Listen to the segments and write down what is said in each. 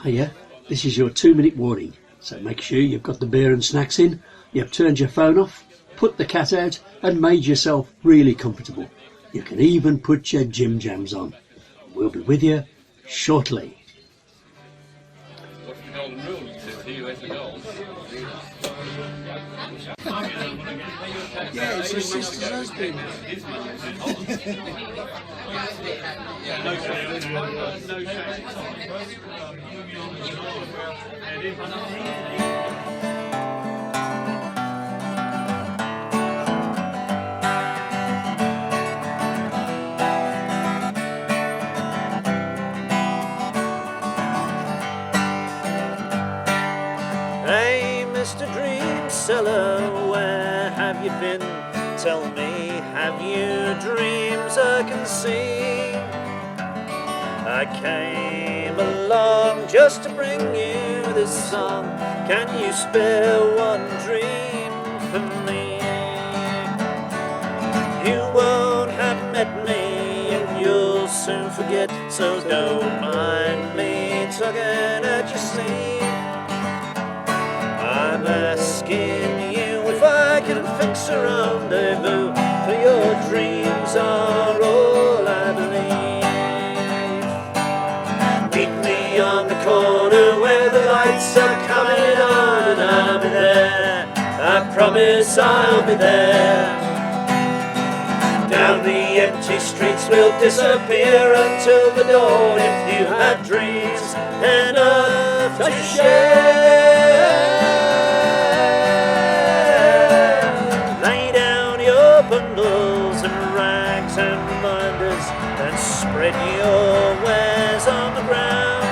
Hiya, this is your 2-minute warning, so make sure you've got the beer and snacks in, you've turned your phone off, put the cat out and made yourself really comfortable. You can even put your gym jams on. We'll be with you shortly. What's the golden rule? You said here, where's the gold? Yeah, it's your sister's husband. No shame. Hey, Mr. Dream Seller, where have you been? Tell me, have you dreams I can see? I came along just to bring you this song. Can you spare one dream for me? You won't have met me and you'll soon forget, so don't mind me tugging at your sleeve. I'm asking you if I can fix a rendezvous, for your dreams are all I believe. Meet me on the corner where the lights are coming on, and I'll be there, I promise I'll be there. Down the empty streets we'll disappear until the dawn, if you had dreams enough to share. Bundles and rags and reminders, and spread your wares on the ground.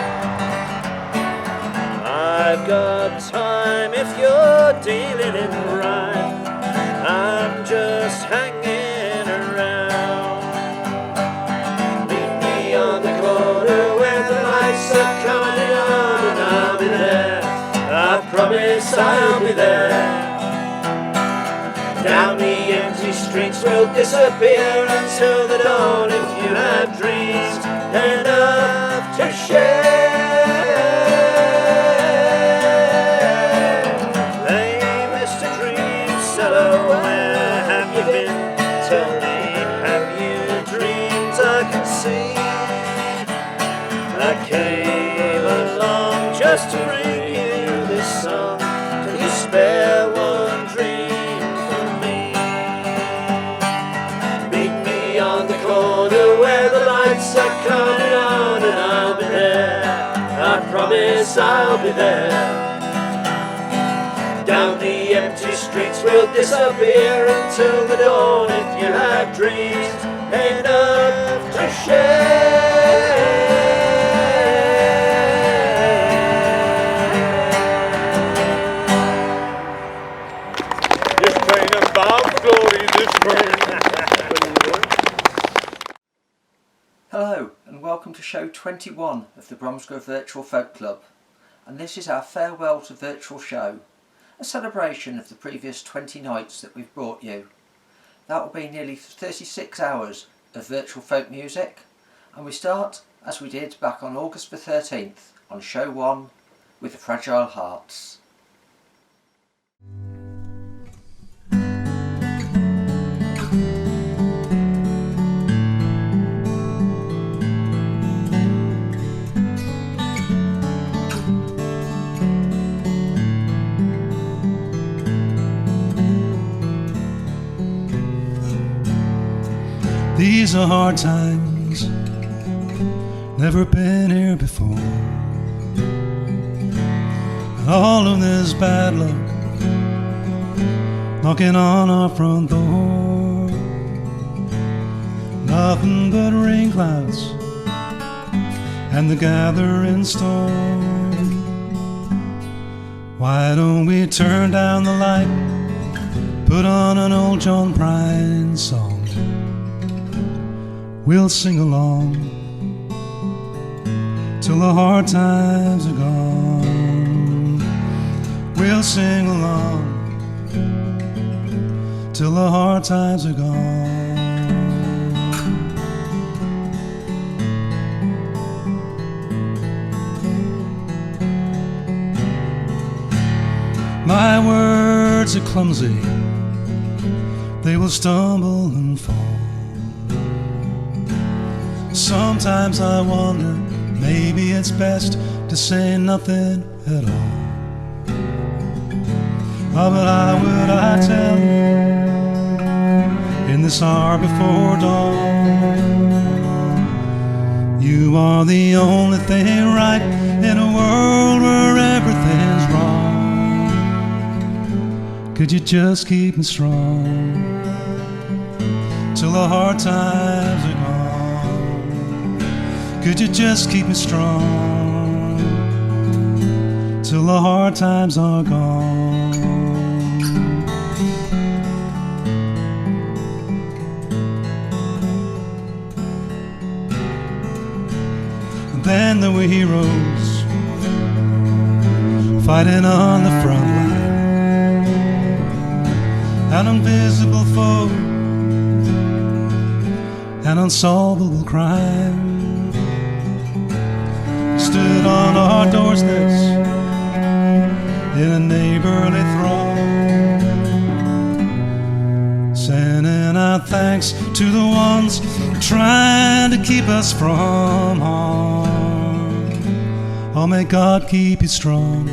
I've got time if you're dealing in rhyme, I'm just hanging around. Meet me on the corner where the lights are coming on, and I'll be there, I promise I'll be there. Down the empty streets we'll disappear until the dawn, if you have dreams enough to share. Hey, Mr. Dream Seller, where have you been? Tell me, have you dreams I can see? I came along just to bring you this song. Can you spare one dream? Where the lights are coming on, and I'll be there, I promise I'll be there. Down the empty streets we'll disappear until the dawn, if you have dreams enough to share. This train of Bob Glory, this train. Hello and welcome to show 21 of the Bromsgrove Virtual Folk Club, and this is our farewell to virtual show, a celebration of the previous 20 nights that we've brought you. That will be nearly 36 hours of virtual folk music, and we start as we did back on August the 13th on show 1 with the Fragile Hearts. These are hard times, never been here before. And all of this bad luck knocking on our front door. Nothing but rain clouds and the gathering storm. Why don't we turn down the light, put on an old John Prine song? We'll sing along till the hard times are gone. We'll sing along till the hard times are gone. My words are clumsy, they will stumble and fall. Sometimes I wonder, maybe it's best to say nothing at all. Oh, but how would I tell you in this hour before dawn? You are the only thing right in a world where everything's wrong. Could you just keep me strong till the hard times are gone? Could you just keep me strong till the hard times are gone? Then there were heroes fighting on the front line, an invisible foe, an unsolvable crime stood on our doorsteps in a neighborly throng, sending out thanks to the ones trying to keep us from harm. Oh, may God keep you strong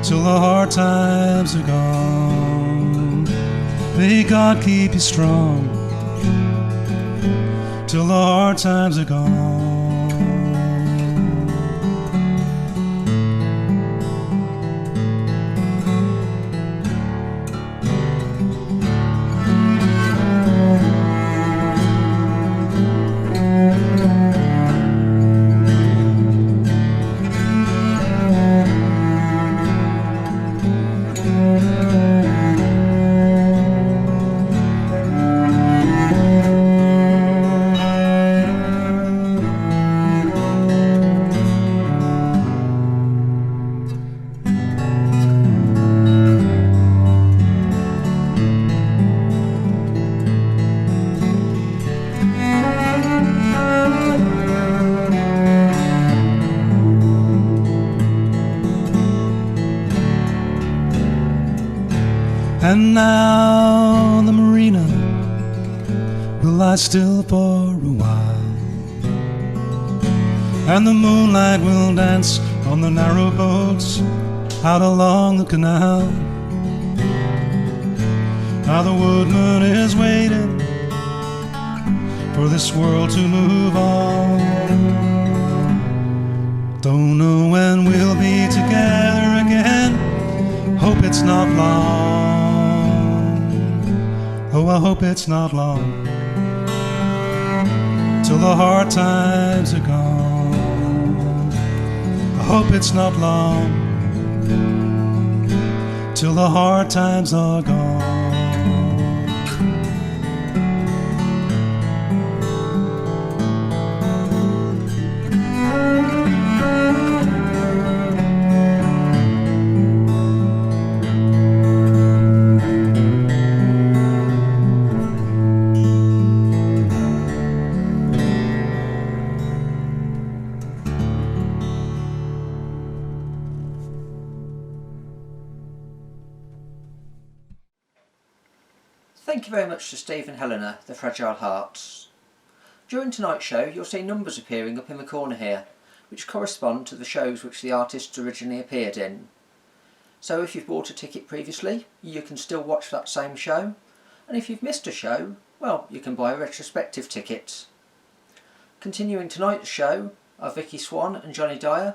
till the hard times are gone. May God keep you strong till the hard times are gone. And now the marina will lie still for a while, and the moonlight will dance on the narrow boats out along the canal. Now the woodman is waiting for this world to move on. Don't know when we'll be together again, hope it's not long. Oh, I hope it's not long till the hard times are gone. I hope it's not long till the hard times are gone. Thank you very much to Steve and Helena, the Fragile Hearts. During tonight's show you'll see numbers appearing up in the corner here, which correspond to the shows which the artists originally appeared in. So if you've bought a ticket previously, you can still watch that same show, and if you've missed a show, well, you can buy a retrospective ticket. Continuing tonight's show are Vicky Swan and Johnny Dyer,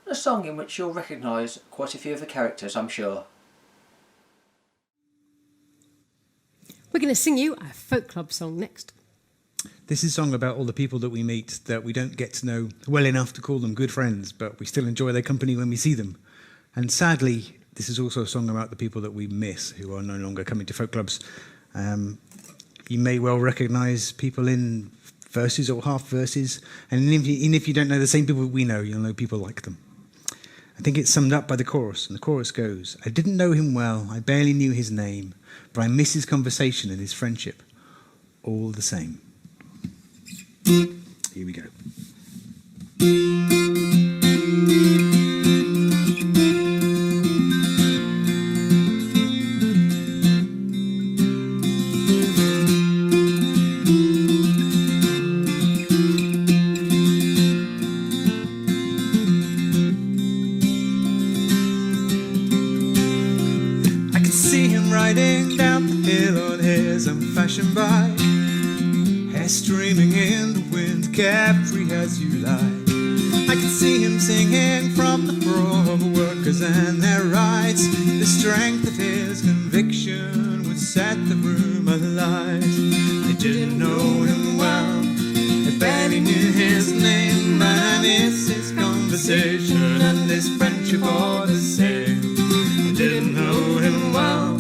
and a song in which you'll recognise quite a few of the characters, I'm sure. We're going to sing you a folk club song next. This is a song about all the people that we meet that we don't get to know well enough to call them good friends, but we still enjoy their company when we see them. And sadly, this is also a song about the people that we miss who are no longer coming to folk clubs. You may well recognise people in verses or half verses, and even if you don't know the same people we know, you'll know people like them. I think it's summed up by the chorus, and the chorus goes, I didn't know him well, I barely knew his name, but I miss his conversation and his friendship all the same. Here we go. riding down the hill on his old-fashioned bike. Hair streaming in the wind, carefree as you like. I could see him singing from the broad of workers and their rights. The strength of his conviction would set the room alight. I didn't know him well, I barely knew his name, but I miss his conversation and his friendship all the same. I didn't know him well,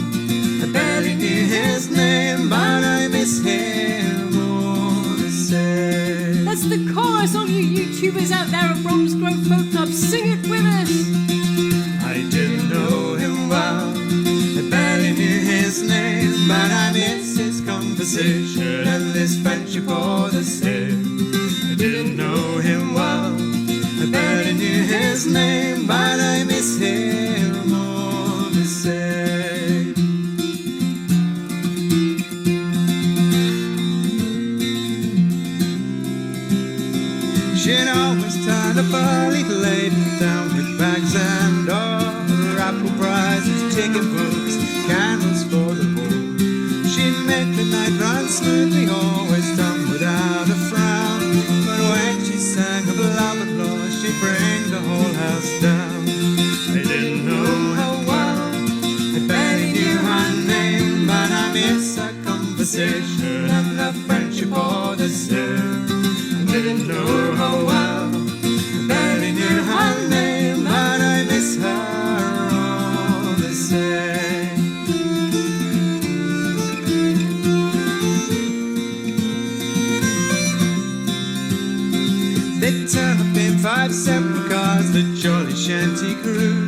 I barely knew his name, but I miss him all the same. That's the chorus. All you YouTubers out there at Bromsgrove Folk Club, sing it with us. I didn't know him well, I barely knew his name, but I miss his conversation and his friendship all the same. I didn't know him well, I barely knew his name, but I miss him all the same. She'd always turn up early, laden down with bags and all her apple prizes, ticket books, candles for the ball. She'd make the night run smoothly, always done without a frown. But when she sang of love and loss, she'd bring the whole house down. I didn't know her well, I barely knew her name, but I miss her conversation and her friendship all the same. I didn't know her well, I barely knew her name, but I miss her all the same. They'd turn up in 5 separate cars, the jolly shanty crew.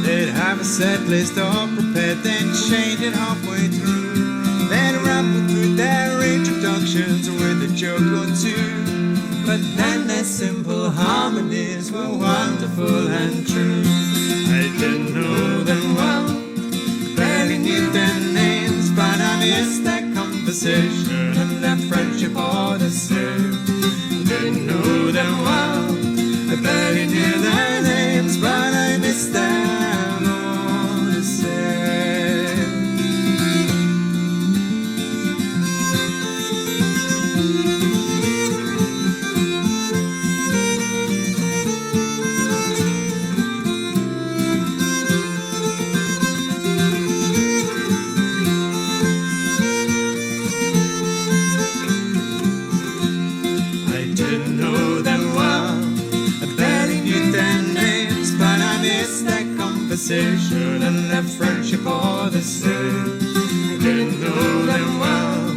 They'd have a set list all prepared, then change it halfway through. They'd ramble through their introductions with a joke or two, but then their simple harmonies were wonderful and true. I didn't know them well, barely knew their names, but I missed their conversation and their friendship all the same. I didn't know them well, I barely knew their names, but I missed them all the same. Conversation and their friendship all the same. I didn't know them well,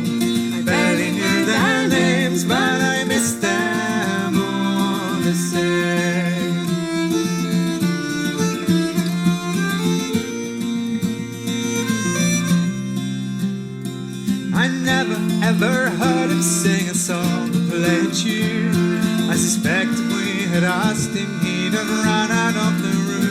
I barely knew their names, but I missed them all the same. I never ever heard him sing a song or play a tune. I suspect if we had asked him, he'd have run out of the room.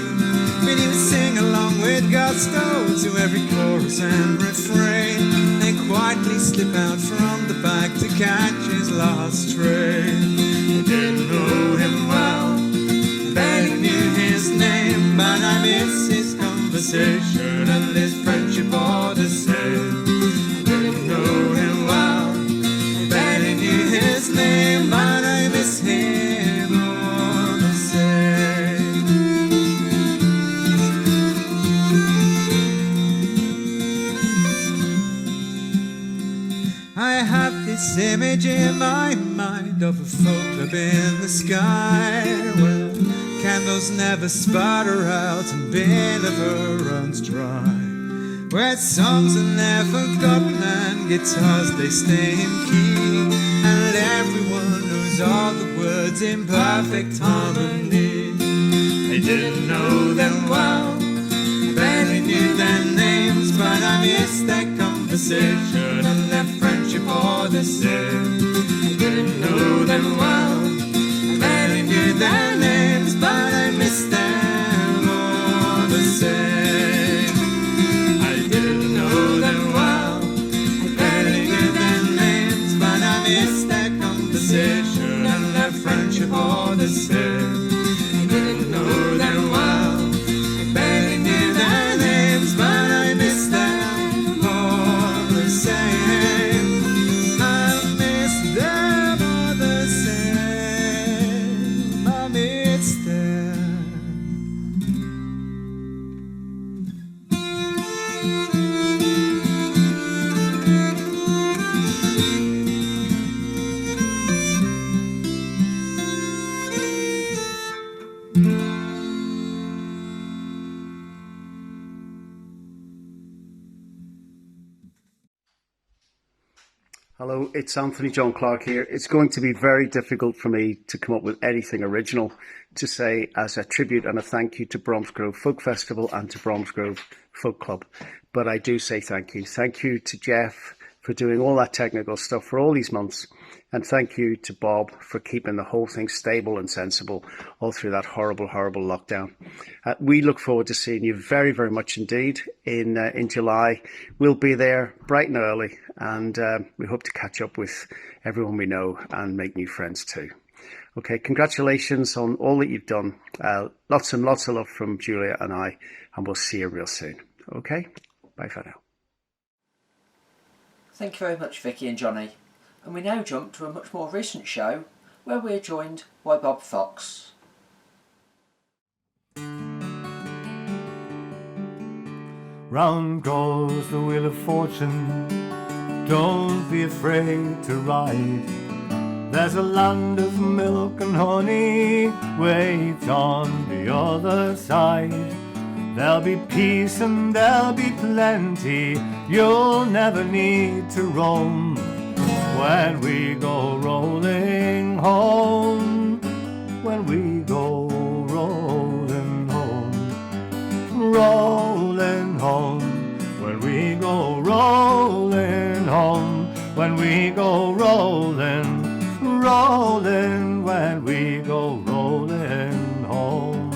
But he would sing along with gusto to every chorus and refrain, then quietly slip out from the back to catch his last train. I didn't know him well, barely knew his name, but I miss his conversation and his friendship all the same. I didn't know him well, barely knew his name, but I miss him all the same. I have this image in my mind of a folk club in the sky, where candles never sputter out and beer never runs dry, where songs are never forgotten and guitars they stay in key, and everyone knows all the words in perfect harmony. I didn't know them well, I barely knew their names, but I missed their conversation and their friendship all the same. I didn't know them well, I barely knew their names, but I missed them all the same. I didn't know them well, I barely knew their names, but I missed their conversation and their friendship all the same. I didn't know them well, I barely knew their names, but I missed them Hello, it's Anthony John Clark here. It's going to be very difficult for me to come up with anything original to say as a tribute and a thank you to Bromsgrove Folk Festival and to Bromsgrove Folk Club. But I do say thank you. Thank you to Jeff for doing all that technical stuff for all these months. And thank you to Bob for keeping the whole thing stable and sensible all through that horrible, horrible lockdown. We look forward to seeing you very, very much indeed in July. We'll be there bright and early, and we hope to catch up with everyone we know and make new friends too. Okay, congratulations on all that you've done. Lots and lots of love from Julia and I, and we'll see you real soon. Okay, bye for now. Thank you very much, Vicky and Johnny. And we now jump to a much more recent show where we're joined by Bob Fox. Round goes the wheel of fortune, don't be afraid to ride. There's a land of milk and honey waits on the other side. There'll be peace and there'll be plenty, you'll never need to roam when we go rolling home, when we go rolling home, rolling home, when we go rolling home, when we go rolling, rolling, when we go rolling home.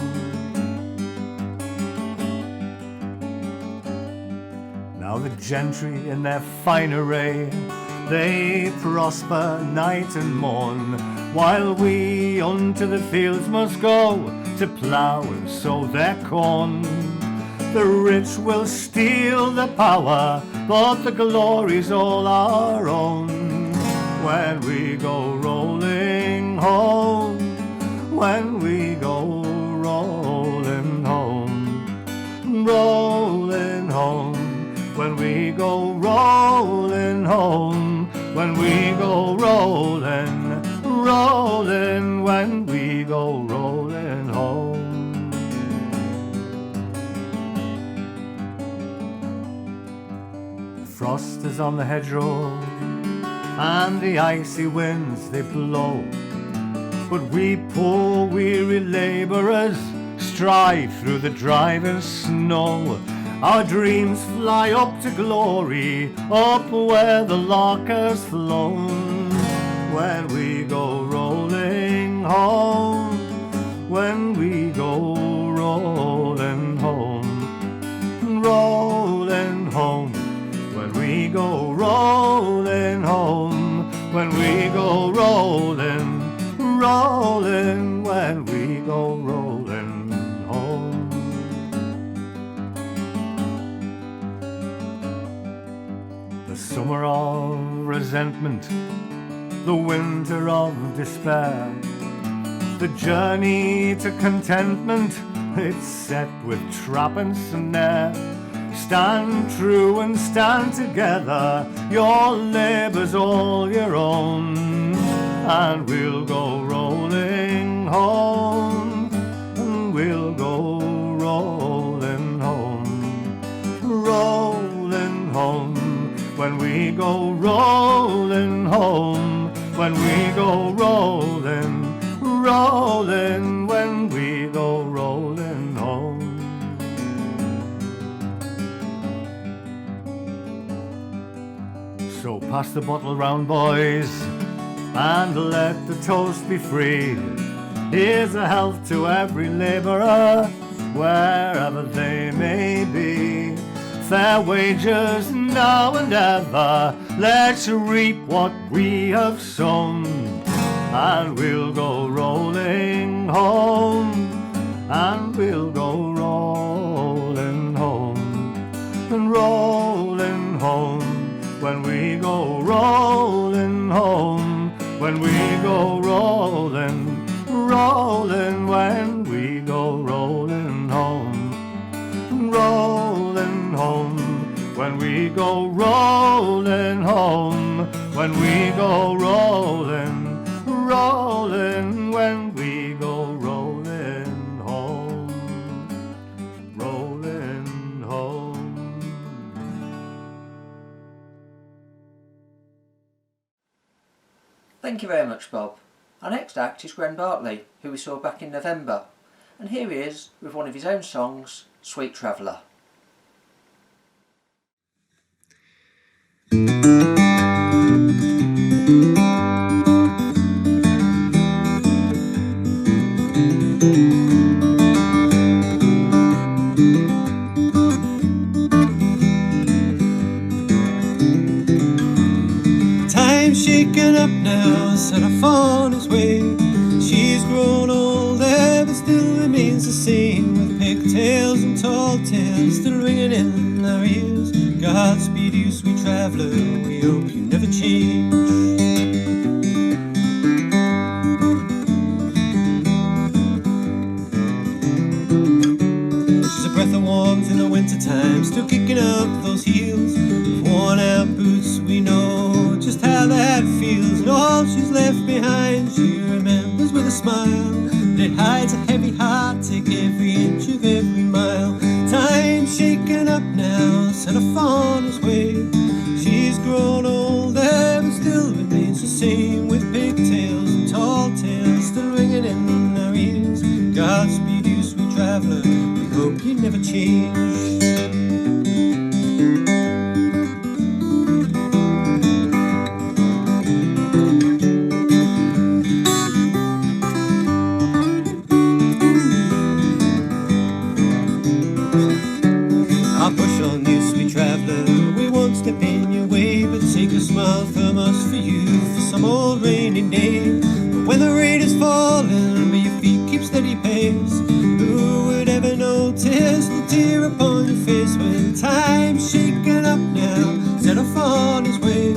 Now the gentry in their fine array, they prosper night and morn, while we unto the fields must go to plough and sow their corn. The rich will steal the power, but the glory's all our own. When we go rolling home, when we go rolling home, rolling home, when we go rolling home, when we go rolling, rolling, when we go rolling home. Frost is on the hedgerow, and the icy winds they blow, but we poor weary labourers stride through the driving snow. Our dreams fly up to glory, up where the lark has flown. When we go rolling home, when we go rolling home, rolling home, when we go rolling home, when we go rolling, rolling, when we go rolling home. The summer of resentment, the winter of despair, the journey to contentment, it's set with trap and snare. Stand true and stand together, your labour's all your own, and we'll go rolling home, and we'll go rolling home, rolling home, when we go rolling home, when we go rolling, rolling, when we go rolling home. So pass the bottle round, boys, and let the toast be free. Here's a health to every labourer, wherever they may be. Fair wages now and ever, let's reap what we have sown, and we'll go rolling home, and we'll go rolling home, and rolling home, when we go rolling home, when we go rolling, rolling, when we go rolling home, rolling home, when we go rolling home, when we go rolling, rolling, when we go rolling home, rolling home. Thank you very much, Bob. Our next act is Gren Bartley, who we saw back in November, and here he is with one of his own songs, Sweet Traveller. Time's shaken up now, set off on his way. She's grown older, but still remains the same, with pigtails and tall tales still ringing in our ears. Godspeed you, sweet traveller, we hope you never change. She's a breath of warmth in the winter time, still kicking up those heels. With worn out boots, we know just how that feels. And all she's left behind, she remembers with a smile. But it hides a heavy heart, take every inch of every mile. Time's shaken up now, sent off on his way. She's grown older, but still remains the same, with pigtails and tall tales still ringing in our ears. Godspeed you, sweet traveller, we hope you never change. I'll push on you, sweet traveller, we won't step in your way, but take a smile from us for you for some old rainy day. But when the rain is falling, but your feet keep steady pace, who would ever notice the tear upon your face? When time's shaken up now, set off on his way.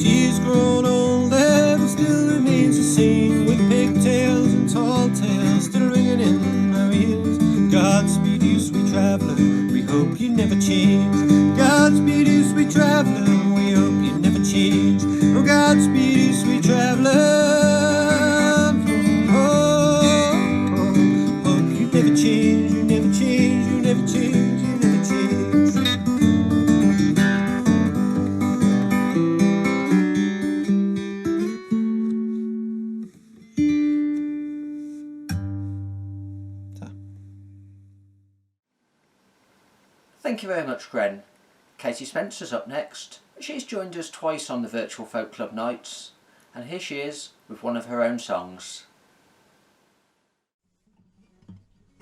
She's grown older, but still remains the same, with pigtails and tall tales still ringing in our ears. Godspeed you, sweet traveller, we hope you never change. Godspeed you, sweet traveller, we hope you never change. Oh, Godspeed you, sweet traveller, oh, oh, hope you never change, you never change, you never change, you never change. Thank you very much, Gren. Katie Spencer's up next. She's joined us twice on the Virtual Folk Club nights, and here she is with one of her own songs.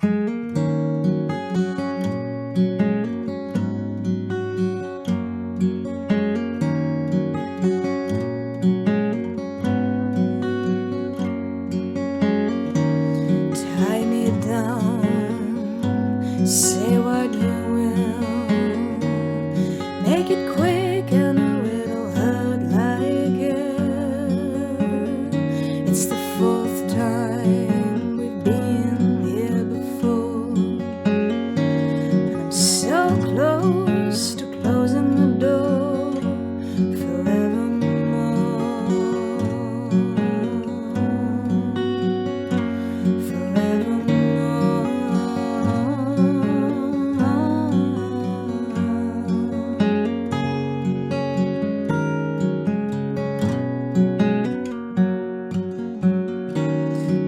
Tie me down, say what you will, make it quick and it'll hurt like it. It's the fourth time we've been here before, and I'm so close to closing the door forevermore.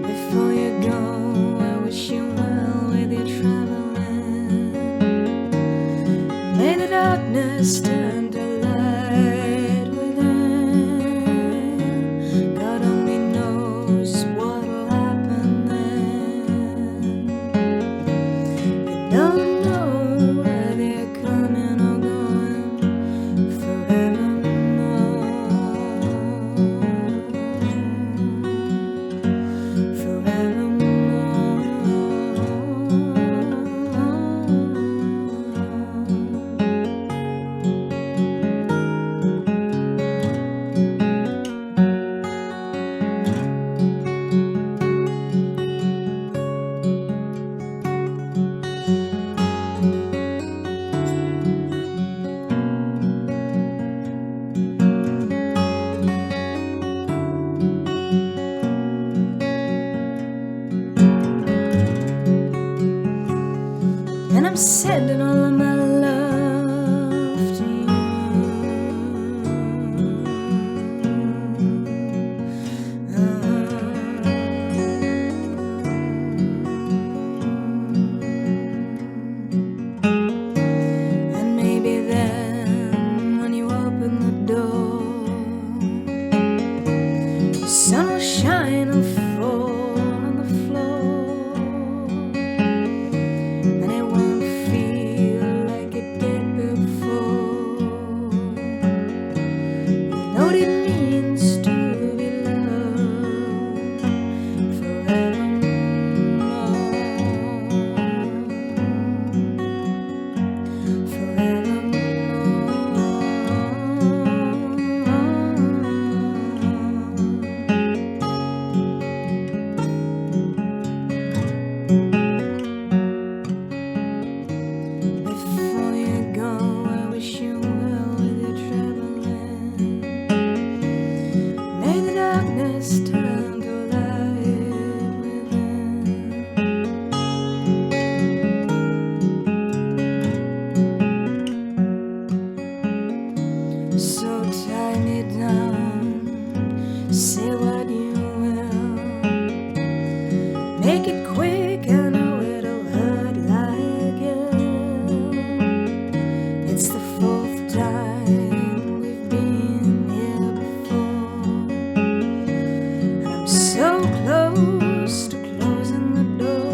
Before you go, I wish you well with your traveling. May the darkness turn to light within. God only knows what'll happen then. You don't know whether you're coming or going forevermore. And I'm sending all of my love to you. So tie me down, say what you will. Make it quick, I know it'll hurt like hell. It's the fourth time we've been here before, and I'm so close to closing the door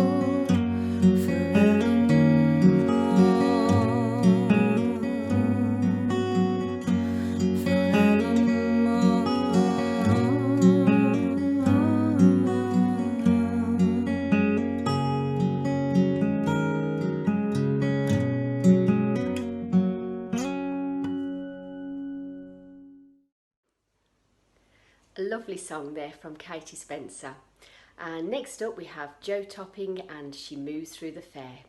A lovely song there from Katie Spencer. And next up we have Joe Topping and She Moves Through the Fair.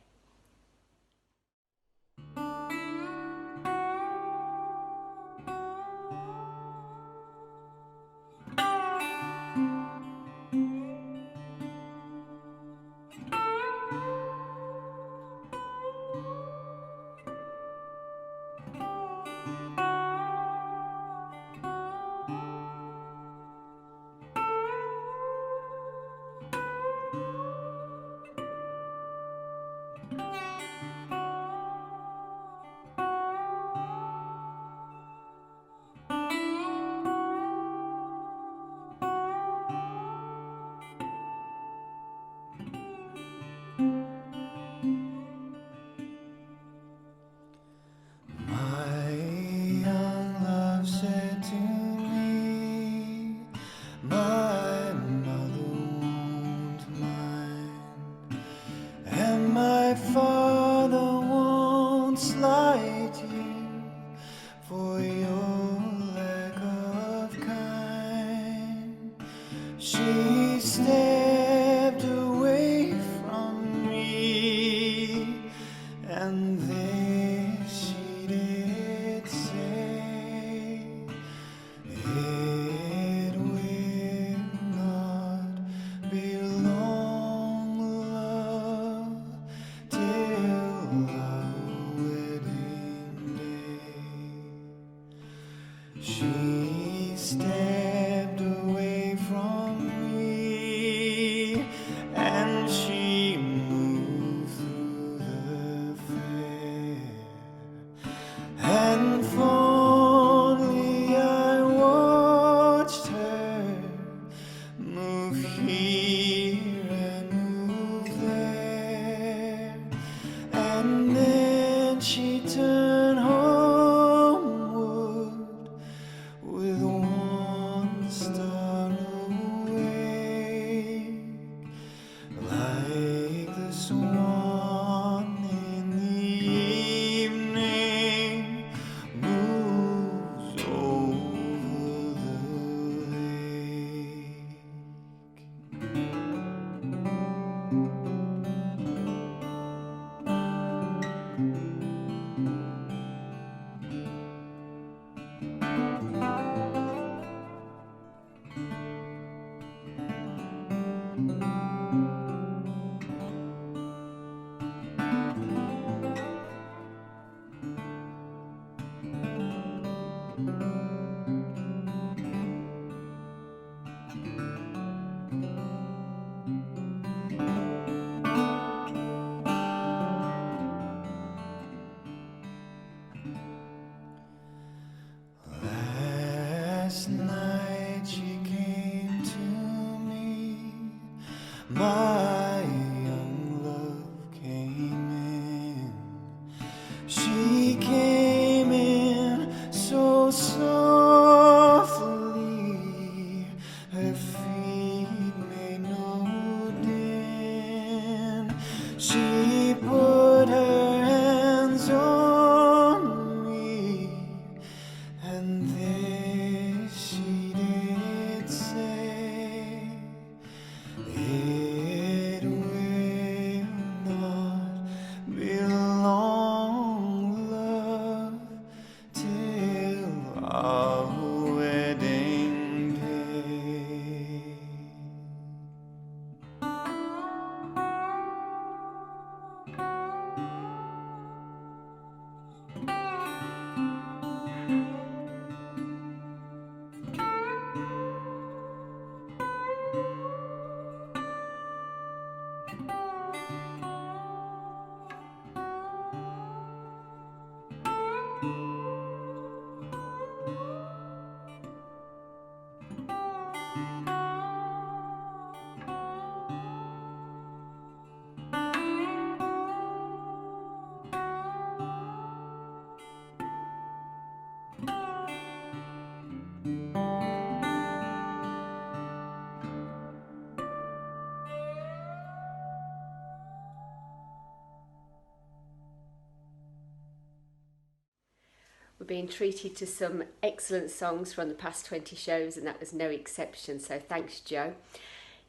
We're being treated to some excellent songs from the past 20 shows, and that was no exception, so thanks, Joe.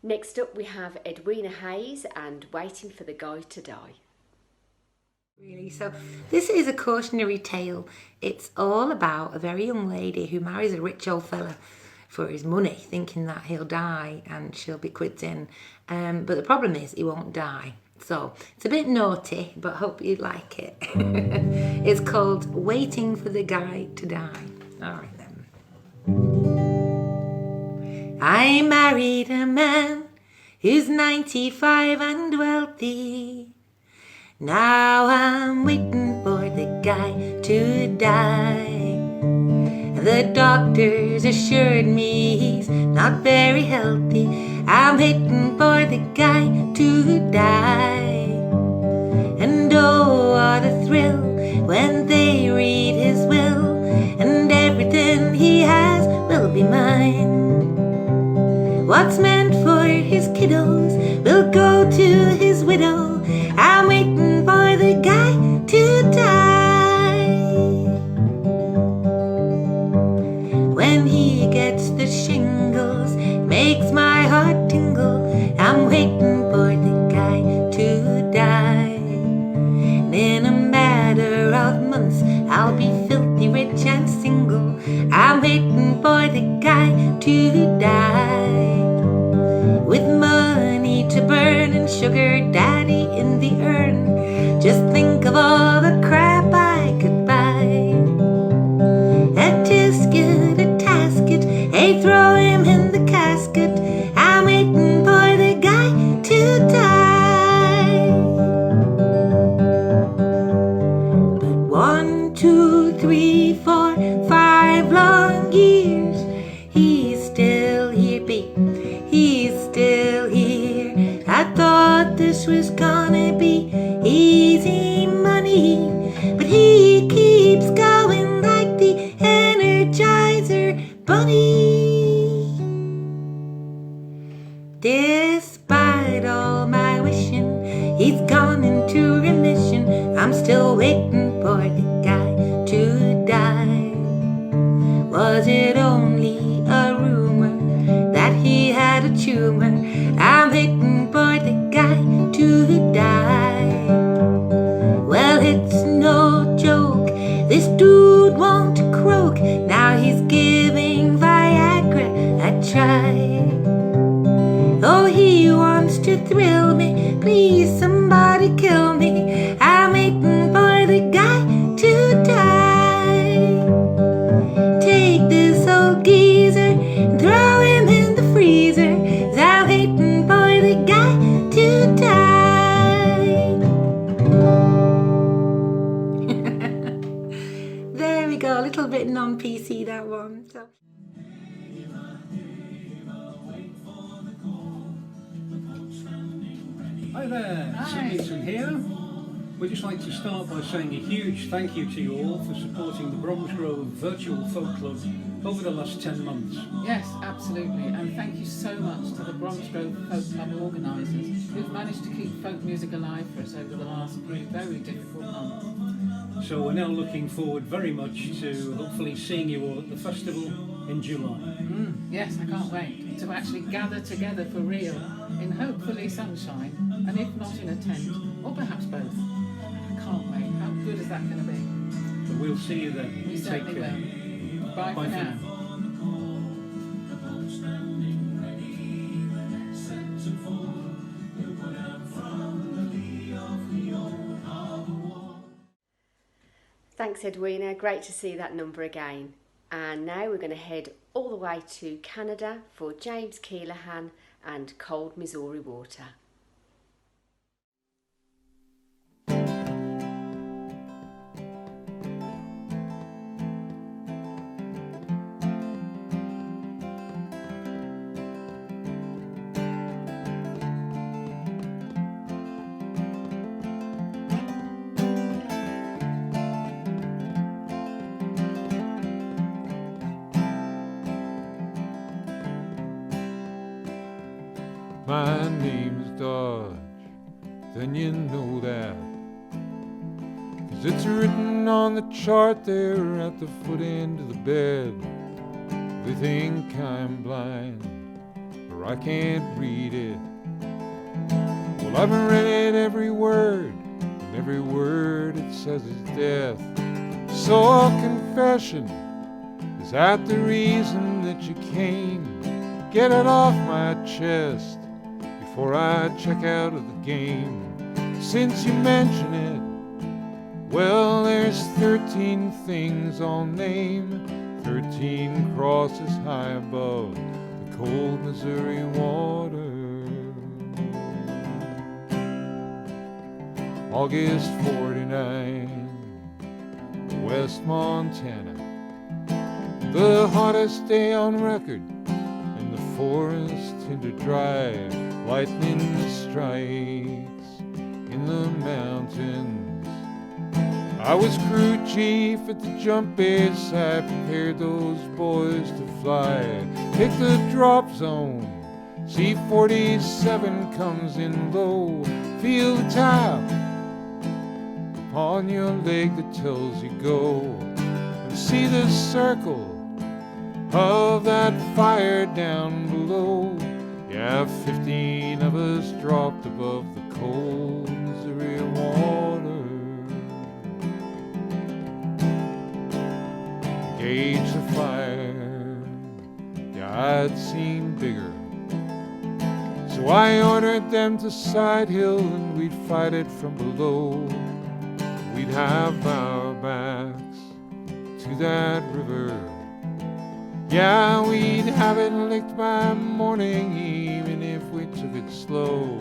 Next up we have Edwina Hayes and Waiting for the Guy to Die. Really, so this is a cautionary tale. It's all about a very young lady who marries a rich old fella for his money, thinking that he'll die and she'll be quids in. But the problem is he won't die. So it's a bit naughty, but hope you like it. It's called Waiting for the Guy to Die. All right then. I married a man who's 95 and wealthy. Now I'm waiting for the guy to die. The doctors assured me he's not very healthy. I'm waiting for the guy to die. And oh, what a thrill when they read his will, and everything he has will be mine. What's meant for his kiddos will go to his widow. I'm waiting for the guy to die. When he gets the shingles, makes my heart tingle. I'm waiting for the guy to die. And in a matter of months, I'll be filthy rich and single. I'm waiting for the guy to die. With money to burn and sugar daddy in the urn, just think of all the crap I could buy. A tisket, a tasket, hey, throw him in the casket. I'm waiting for the guy to die. But 1, 2, 3, 4, 5 long years, he's still here, babe. He's still here. I thought this was gonna be easy money, but he keeps going like the Energizer Bunny. Despite all my wishing, he's gone into remission. I'm still waiting for the guy to die. Was it only a rumor that he had a tumor? I'm waiting for the guy to die. Well, it's no joke, this dude won't croak. Now he's giving Viagra a try. Oh, he wants to thrill me, please somebody kill me. I'm waiting for the guy to die. Take this old geezer and throw him in the freezer. I'm waiting for the guy to die. There we go, a little bit non-PC that one. So. Hi there, Sydneyton here. We'd just like to start by saying a huge thank you to you all for supporting the Bromsgrove Virtual Folk Club over the last 10 months. Yes, absolutely, and thank you so much to the Bromsgrove Folk Club organisers who've managed to keep folk music alive for us over the last very difficult months. So we're now looking forward very much to hopefully seeing you all at the festival in July. Yes, I can't wait to actually gather together for real in hopefully sunshine, and if not in a tent, or perhaps both. I can't wait. How good is that going to be? But we'll see you then. We certainly Take care. will. Bye for now. Thanks, Edwina. Great to see that number again. And now we're going to head all the way to Canada for James Keelahan and Cold Missouri Water. My name's Dodge, then you know that. 'Cause it's written on the chart there at the foot end of the bed. They think I'm blind, or I can't read it. Well, I've read every word, and every word it says is death. So a confession, is that the reason that you came? Get it off my chest before I check out of the game. Since you mention it, well, there's 13 things I'll name, 13 crosses high above the cold Missouri water. August 49, West Montana, the hottest day on record, and the forest tinder dry, lightning strikes in the mountains. I was crew chief at the jump base, I prepared those boys to fly. Pick the drop zone, C-47 comes in low, feel the tap on your leg that tells you go, and see the circle of that fire down below. Yeah, 15 of us dropped above the cold Missouri water. Gauge the fire, yeah, I'd seen bigger. So I ordered them to Side Hill and we'd fight it from below. We'd have our backs to that river. Yeah, we'd have it licked by morning, even if we took it slow.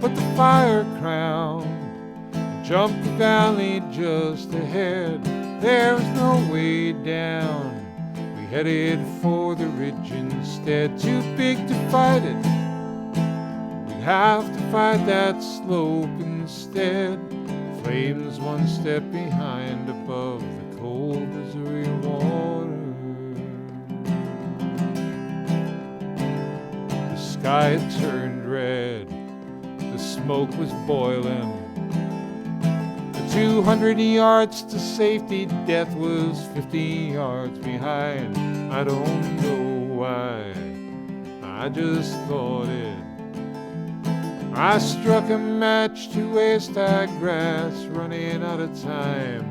But the fire crown jumped the valley just ahead. There was no way down. We headed for the ridge instead. Too big to fight it. We'd have to fight that slope instead. Flames one step behind above the cold Missouri water. The sky had turned red, the smoke was boiling. The 200 yards to safety, death was 50 yards behind. I don't know why, I just thought it. I struck a match to waste our grass, running out of time.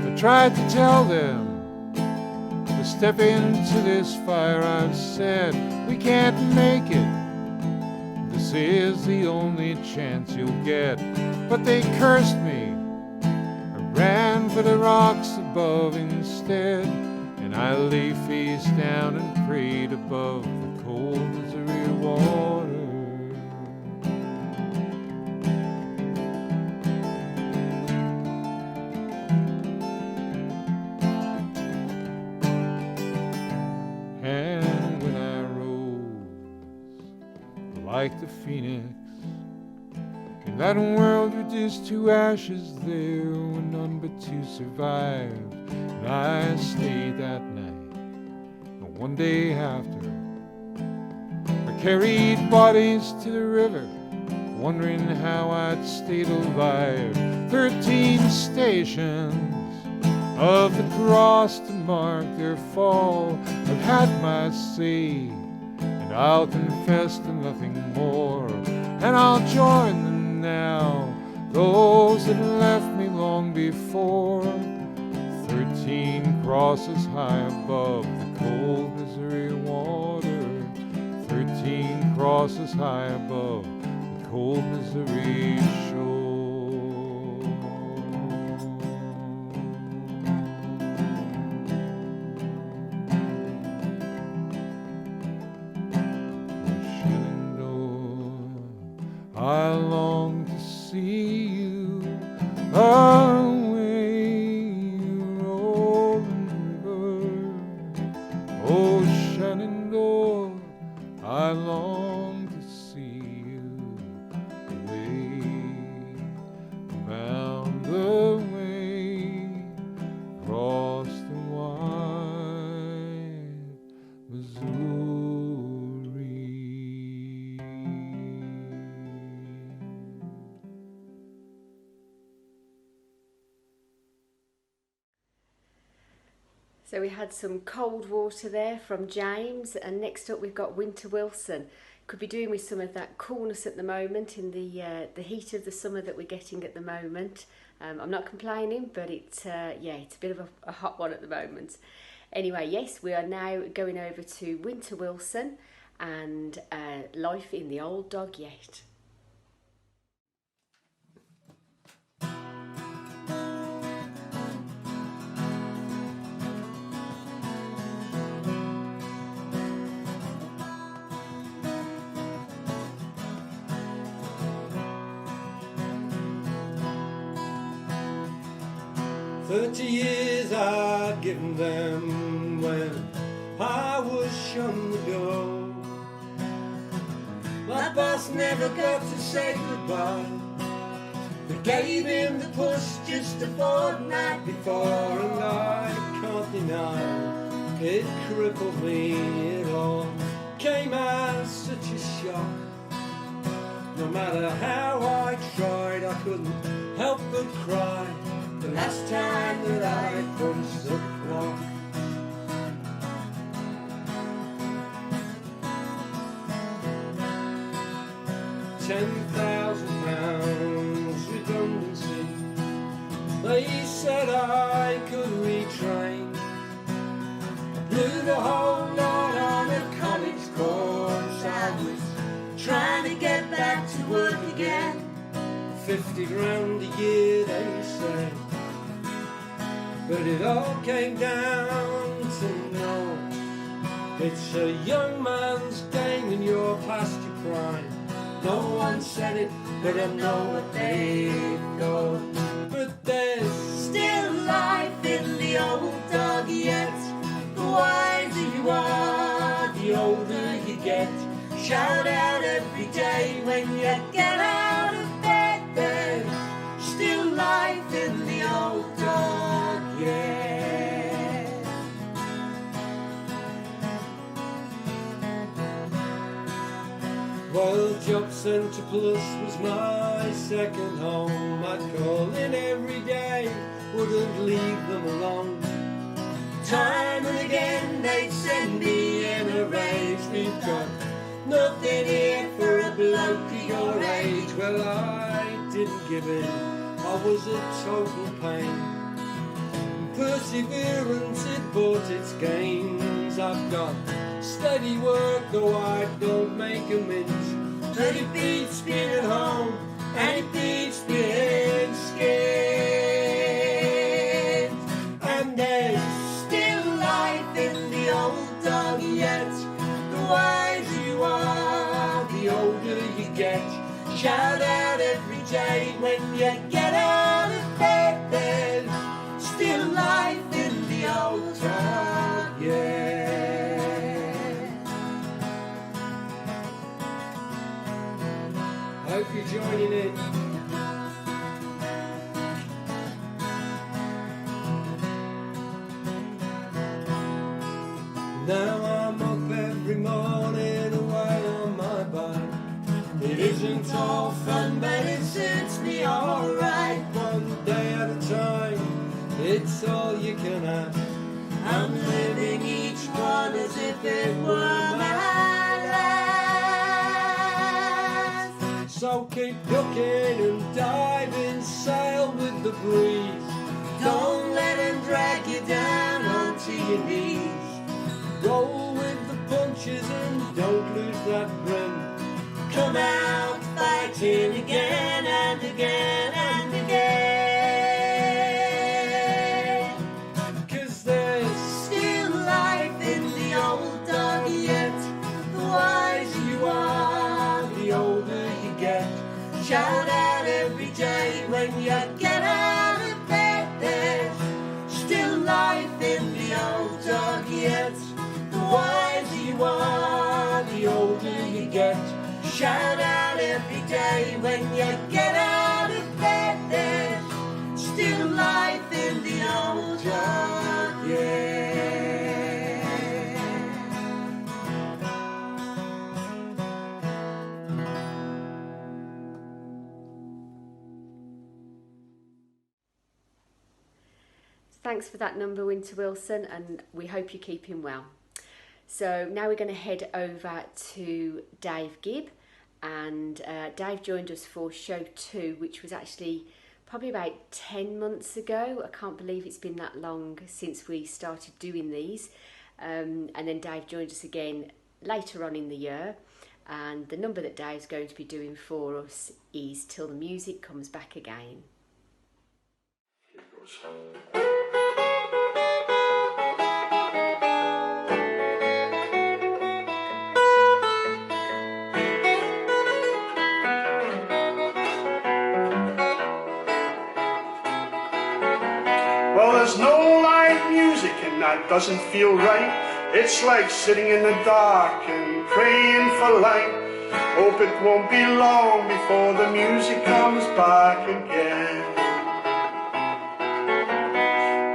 I tried to tell them to step into this fire. I've said, we can't make it. This is the only chance you'll get. But they cursed me. I ran for the rocks above instead, and I lay face down and prayed above the cold Missouri water. Like the phoenix, in that world reduced to ashes, there were none but two survived. And I stayed that night, and one day after, I carried bodies to the river, wondering how I'd stayed alive. 13 stations of the cross to mark their fall. I've had my say, I'll confess to nothing more, and I'll join them now, those that left me long before. 13 crosses high above the cold Missouri water. 13 crosses high above the cold Missouri shore. I long to see you away, rolling river, oh Shenandoah. I long to see you away. So we had some cold water there from James, and next up we've got Winter Wilson. Could be doing with some of that coolness at the moment in the heat of the summer that we're getting at the moment. I'm not complaining, but it's a bit of a hot one at the moment. Anyway, yes, we are now going over to Winter Wilson and Life in the Old Dog Yet. 30 years I'd given them when I was shown the door. My boss never got to say goodbye. We gave him the push just a fortnight before, and I can't deny it crippled me. It all came as such a shock. No matter how I tried, I couldn't help but cry the last time that I punched the clock. £10,000 redundancy. They said I could retrain. Blew the whole lot on a college course. I was trying to get back to work again. 50 grand a year, they say. But it all came down to no. It's a young man's game and you're past your prime. No one said it, but I know what they've done. But there's still life in the old dog yet. The wiser you are, the older you get. Shout out every day when you get out of bed. There's still life in the old dog yet. Well, Job Centre Plus was my second home. I'd call in every day, wouldn't leave them alone. Time and again they'd send me in a rage. We've got nothing here for a bloke of your age. Well, I didn't give in, I was a total pain. Perseverance, it bought its gains. I've got steady work, though I don't make a mint. But it beats being at home, and it beats being scared. And there's still life in the old dog yet. The wiser you are, the older you get. Shout out every day when you get out of bed. There's still life in the old dog yet. Hope you're joining in. Now I'm up every morning away on my bike. It isn't all fun, but it suits me alright. One day at a time, it's all you can ask. I'm living each one as if it were my last. So keep ducking and diving, sail with the breeze. Don't let them drag you down onto your knees. Roll with the punches and don't lose that grin. Come out fighting again and again and again. 'Cause there's still life in the old dog yet. The wiser you are, the older you get. Shout out every day when you get out of bed. There's still life in the old dog yet. The wiser you are, the older you get. Shout out every day when you get out of bed. There's still life in the old dog, yeah. Thanks for that number, Winter Wilson, and we hope you're keeping well. So now we're going to head over to Dave Gibb, and Dave joined us for show 2, which was actually probably about 10 months ago. I can't believe it's been that long since we started doing these. And then Dave joined us again later on in the year, and the number that Dave's going to be doing for us is Till the Music Comes Back Again. Well, there's no live music and that doesn't feel right. It's like sitting in the dark and praying for light. Hope it won't be long before the music comes back again.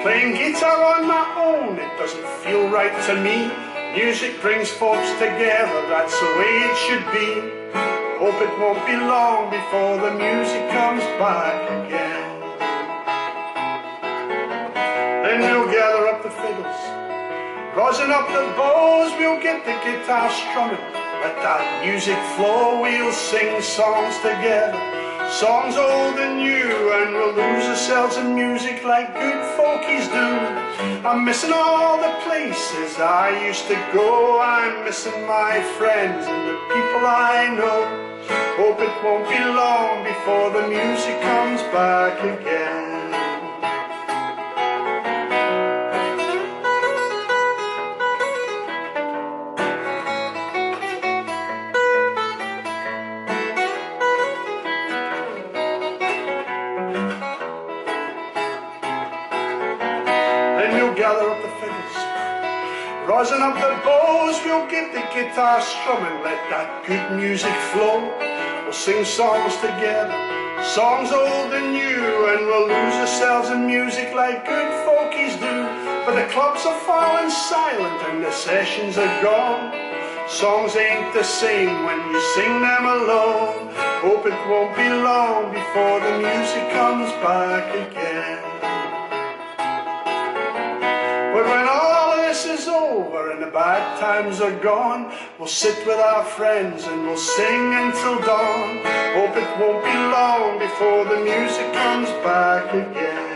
Playing guitar on my own, it doesn't feel right to me. Music brings folks together, that's the way it should be. Hope it won't be long before the music comes back again. Then we'll gather up the fiddles, rosin up the bows, we'll get the guitar strumming, let that music flow, we'll sing songs together, songs old and new, and we'll lose ourselves in music like good folkies do. I'm missing all the places I used to go, I'm missing my friends and the people I know. Hope it won't be long before the music comes back again. Gather up the fiddles, rosin up the bows, we'll get the guitar strumming, let that good music flow. We'll sing songs together, songs old and new, and we'll lose ourselves in music like good folkies do. But the clubs are falling silent and the sessions are gone. Songs ain't the same when you sing them alone. Hope it won't be long before the music comes back again. But when all of this is over and the bad times are gone, we'll sit with our friends and we'll sing until dawn. Hope it won't be long before the music comes back again.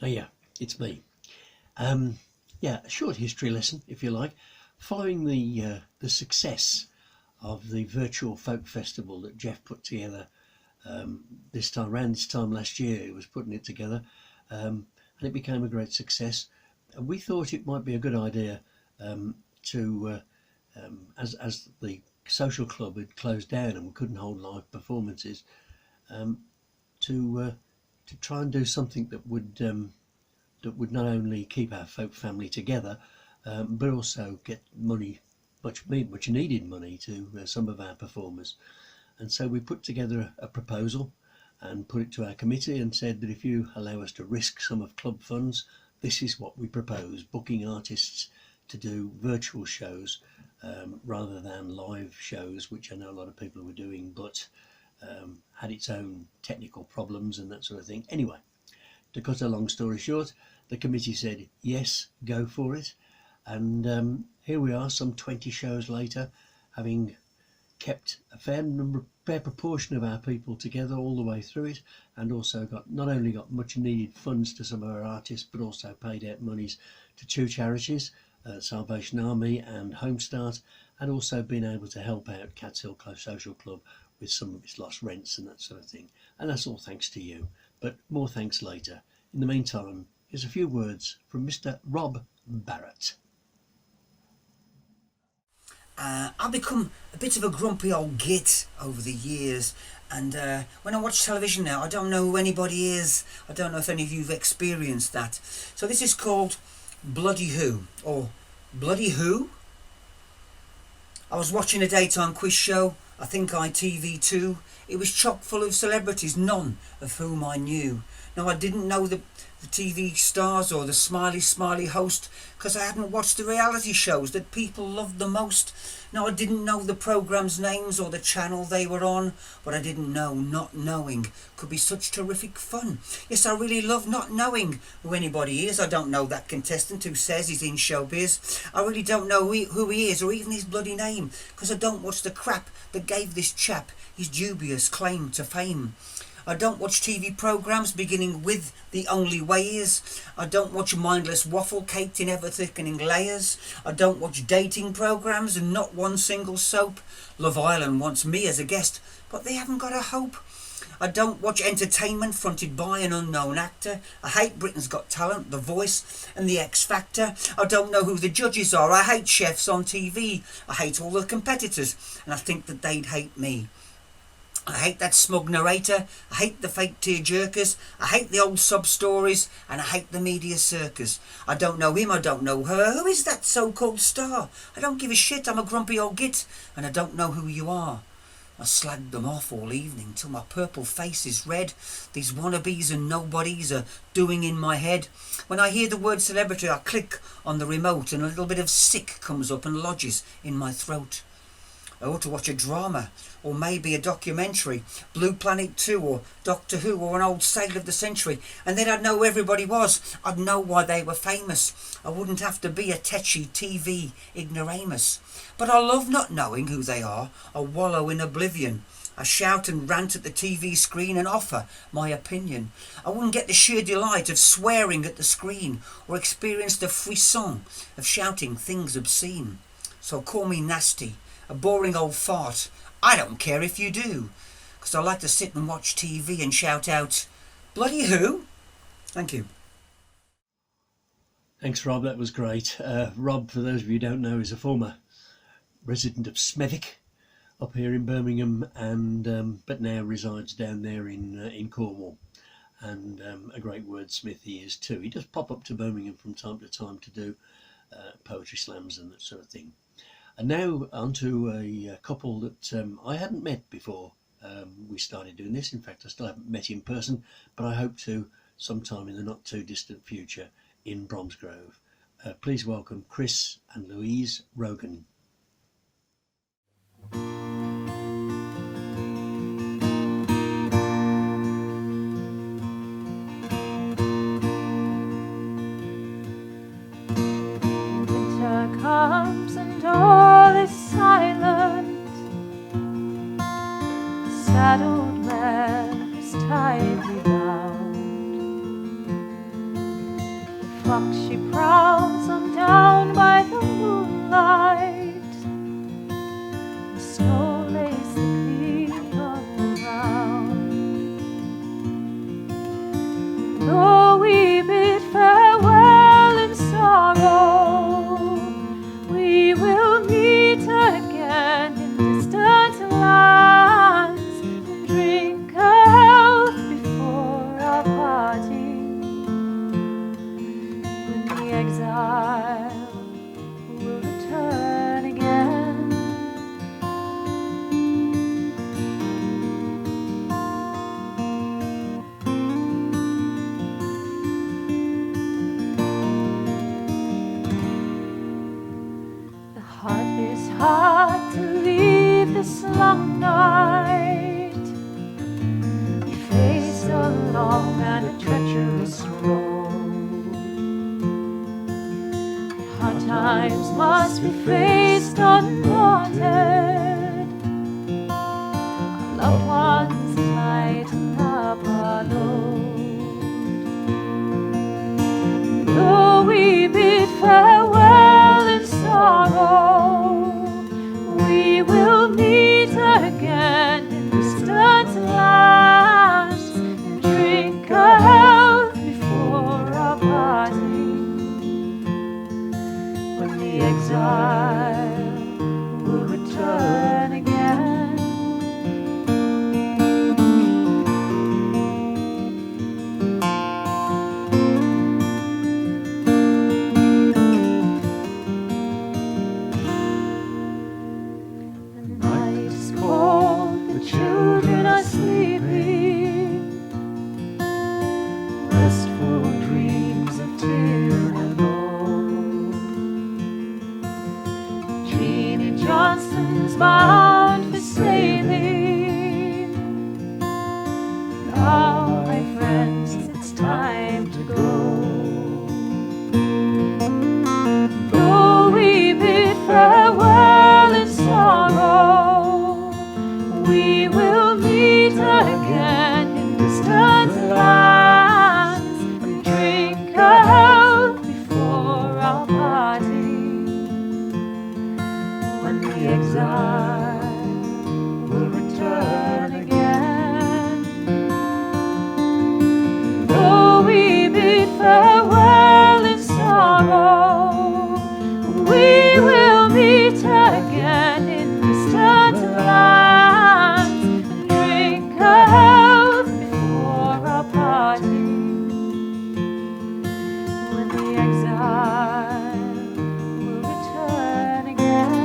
Oh yeah, it's me. Yeah, a short history lesson, if you like. Following the success of the virtual folk festival that Jeff put together around this time last year, he was putting it together, and it became a great success. And we thought it might be a good idea to, as the social club had closed down and we couldn't hold live performances, to try and do something that would not only keep our folk family together, but also get money, much needed money, to some of our performers. And so we put together a proposal and put it to our committee and said that if you allow us to risk some of club funds, this is what we propose: booking artists to do virtual shows rather than live shows, which I know a lot of people were doing, but had its own technical problems and that sort of thing. Anyway, to cut a long story short, the committee said yes, go for it, and here we are, some 20 shows later, having kept a fair proportion of our people together all the way through it, and also not only got much needed funds to some of our artists, but also paid out monies to two charities, Salvation Army and Home Start, and also been able to help out Cats Hill Social Club with some of its lost rents and that sort of thing. And that's all thanks to you, but more thanks later. In the meantime, here's a few words from Mr. Rob Barrett. I've become a bit of a grumpy old git over the years, and when I watch television now, I don't know who anybody is. I don't know if any of you have experienced that. So this is called Bloody Who, or Bloody Who? I was watching a daytime quiz show, I think ITV2. It was chock full of celebrities, none of whom I knew. Now, I didn't know the TV stars or the smiley host because I hadn't watched the reality shows that people loved the most. Now, I didn't know the programmes' names or the channel they were on, but I didn't know not knowing could be such terrific fun. Yes, I really love not knowing who anybody is. I don't know that contestant who says he's in showbiz. I really don't know who he is or even his bloody name because I don't watch the crap that gave this chap his dubious claim to fame. I don't watch TV programmes beginning with The Only Way Is. I don't watch mindless waffle caked in ever-thickening layers. I don't watch dating programmes and not one single soap. Love Island wants me as a guest, but they haven't got a hope. I don't watch entertainment fronted by an unknown actor. I hate Britain's Got Talent, The Voice and The X Factor. I don't know who the judges are. I hate chefs on TV. I hate all the competitors, and I think that they'd hate me. I hate that smug narrator, I hate the fake tear-jerkers, I hate the old sub-stories, and I hate the media circus. I don't know him, I don't know her. Who is that so-called star? I don't give a shit, I'm a grumpy old git, and I don't know who you are. I slagged them off all evening till my purple face is red. These wannabes and nobodies are doing in my head. When I hear the word celebrity, I click on the remote and a little bit of sick comes up and lodges in my throat. I ought to watch a drama, or maybe a documentary, Blue Planet 2 or Doctor Who or an old Sale of the Century, and then I'd know who everybody was. I'd know why they were famous. I wouldn't have to be a tetchy TV ignoramus. But I love not knowing who they are. I wallow in oblivion. I shout and rant at the TV screen and offer my opinion. I wouldn't get the sheer delight of swearing at the screen or experience the frisson of shouting things obscene. So call me nasty, a boring old fart. I don't care if you do, because I like to sit and watch TV and shout out, Bloody Who? Thank you. Thanks, Rob. That was great. Rob, for those of you who don't know, is a former resident of Smethwick up here in Birmingham, and but now resides down there in Cornwall. And a great wordsmith he is too. He does pop up to Birmingham from time to time to do poetry slams and that sort of thing. And now on to a couple that I hadn't met before we started doing this. In fact, I still haven't met in person, but I hope to sometime in the not too distant future in Bromsgrove. Please welcome Chris and Louise Rogan. Winter comes and all is silent. The saddled mare is tightly bound. The fox she prowls on down by the moonlight. The snow lays thickly on the ground. Though we bid farewell in sorrow, we will meet again in distant lands and drink a health before our parting, when the exile will return again. The heart is hard to leave this long night. We face a long and a treacherous road. Hard times must be faced undaunted. Our loved ones lighten up our load. Though we bid farewell in sorrow, we will meet again in distant lands and drink a health before our parting, when the exile will Come, my friends, it's time to go. Though we bid farewell in sorrow, we will meet again in distant lands and drink a health before our parting. When the exile will return again. Though we bid farewell in sorrow, we will meet again in distant lands and drink a health before our parting. When the exile will return again.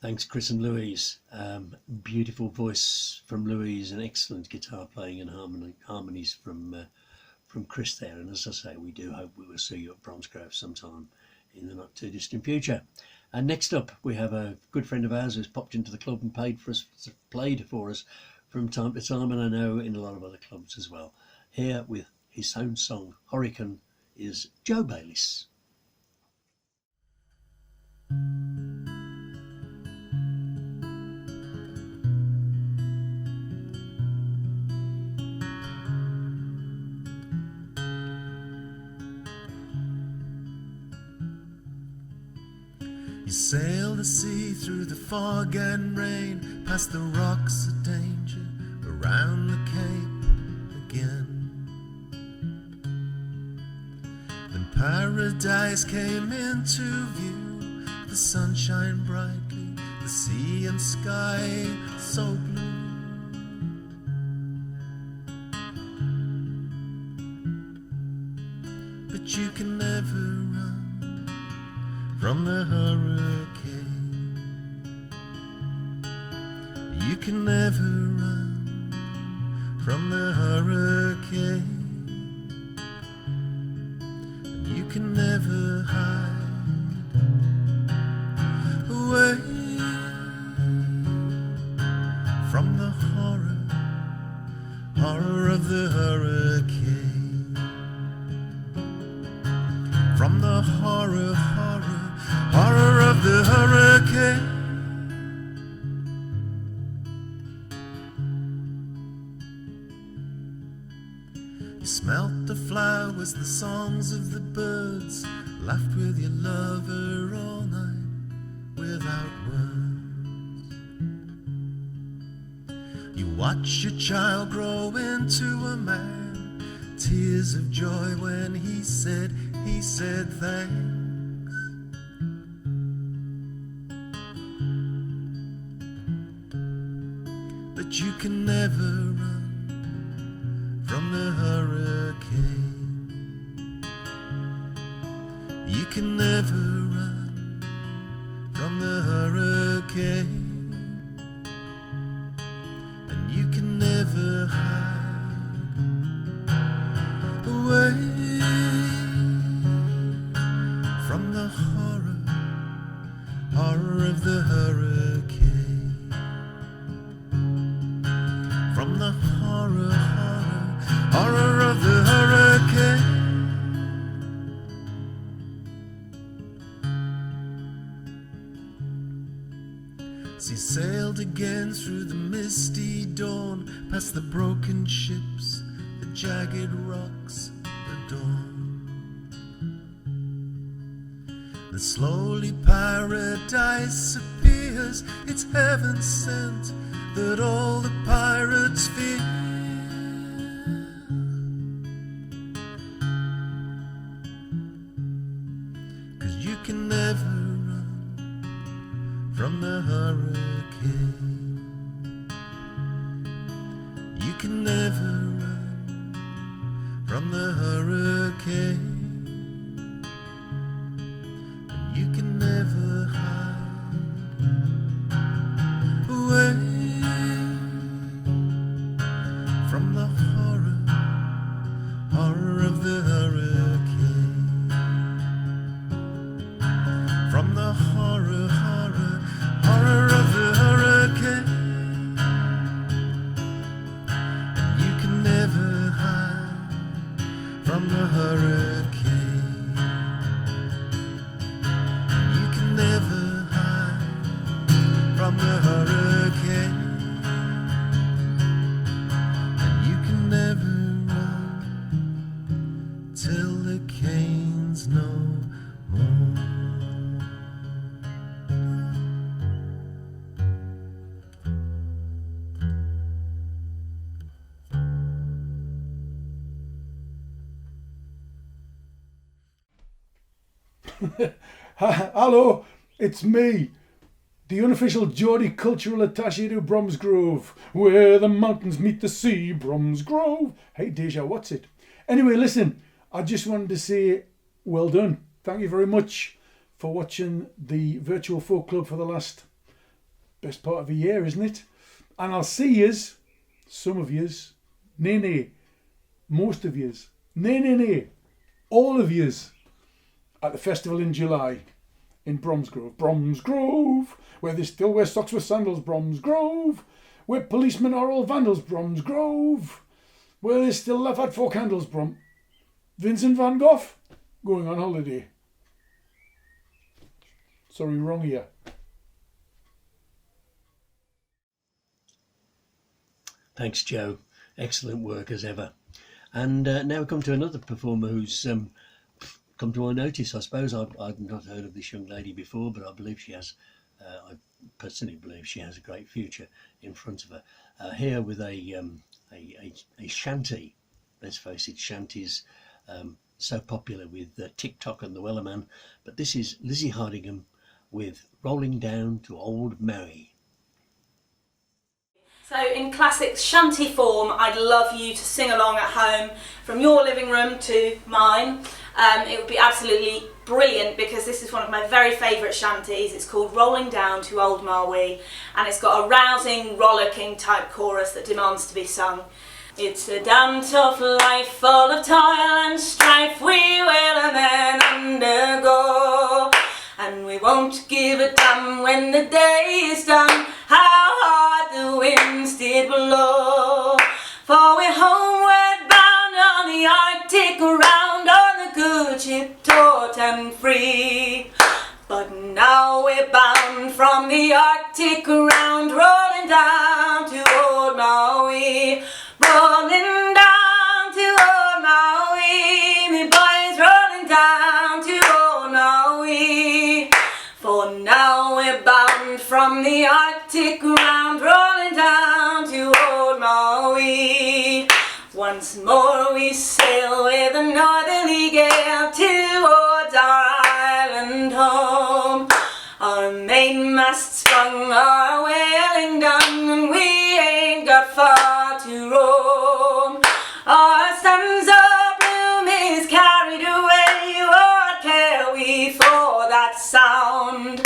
Thanks, Chris and Louise. Beautiful voice from Louise and excellent guitar playing and harmonies from Chris there. And as I say, we do hope we will see you at Bromsgrove sometime in the not too distant future. And next up, we have a good friend of ours who's popped into the club and played for us from time to time, and I know in a lot of other clubs as well. Here with his own song, Hurricane, is Joe Bayliss. You sail the sea through the fog and rain, past the rocks of danger, around the cape again. Then paradise came into view, the sunshine brightly, the sea and sky so blue. But you can never run from the hurricane. You can never run from the hurricane. And you can never hide away from the horror of the hurricane. From the horror of the hurricane. You smelt the flowers, the songs of the birds, laughed with your lover all night without words. You watch your child grow into a man, tears of joy when he said thanks. But you can never run from the hurricane. You can never run from the hurricane. And you can never hide away from the horror of the hurricane. From the horror of the hurricane. She sailed again through the misty dawn, past the broken ships, the jagged rocks, the dawn. Then slowly paradise appears, it's heaven sent that all the pirates fear. Cause you can never run from the hurricane. You can never run from the hurricane. And you can never Hello, it's me, the unofficial Geordie cultural attaché to Bromsgrove, where the mountains meet the sea, Bromsgrove. Hey Deja, what's it? Anyway, listen, I just wanted to say well done. Thank you very much for watching the Virtual Folk Club for the last best part of a year, isn't it? And I'll see yous, some of yous, nay, most of yous, nay, all of yous, at the festival in July in Bromsgrove, where they still wear socks with sandals, Bromsgrove, where policemen are all vandals, Bromsgrove, where they still laugh at 4 candles, Vincent van Gogh, going on holiday. Sorry, wrong here. Thanks, Joe. Excellent work as ever. And now we come to another performer who's come to our notice, I suppose. I've not heard of this young lady before, but I believe she has. I personally believe she has a great future in front of her. Here with a shanty. Let's face it, shanties so popular with TikTok and the Wellerman. But this is Lizzie Hardingham with Rolling Down to Old Mary. So in classic shanty form, I'd love you to sing along at home from your living room to mine. It would be absolutely brilliant because this is one of my very favourite shanties. It's called Rolling Down to Old Marwee, and it's got a rousing, rollicking type chorus that demands to be sung. It's a damn tough life full of toil and strife we Wellermen undergo, and we won't give a damn when the day is done how hard the winds did blow. For we're homeward bound on the Arctic round on the good ship taut and free. But now we're bound from the Arctic round, rolling down to old Marwee, rolling down to old Marwee, me boys, rolling down to old Marwee. For now we're bound from the Arctic round, rolling down to old Marwee. Once more we sail with a northerly gale towards our island home. Our mainmast sprung, our whaling done, and we ain't got far to roam. Our stanza bloom is carried away, what care we for that sound?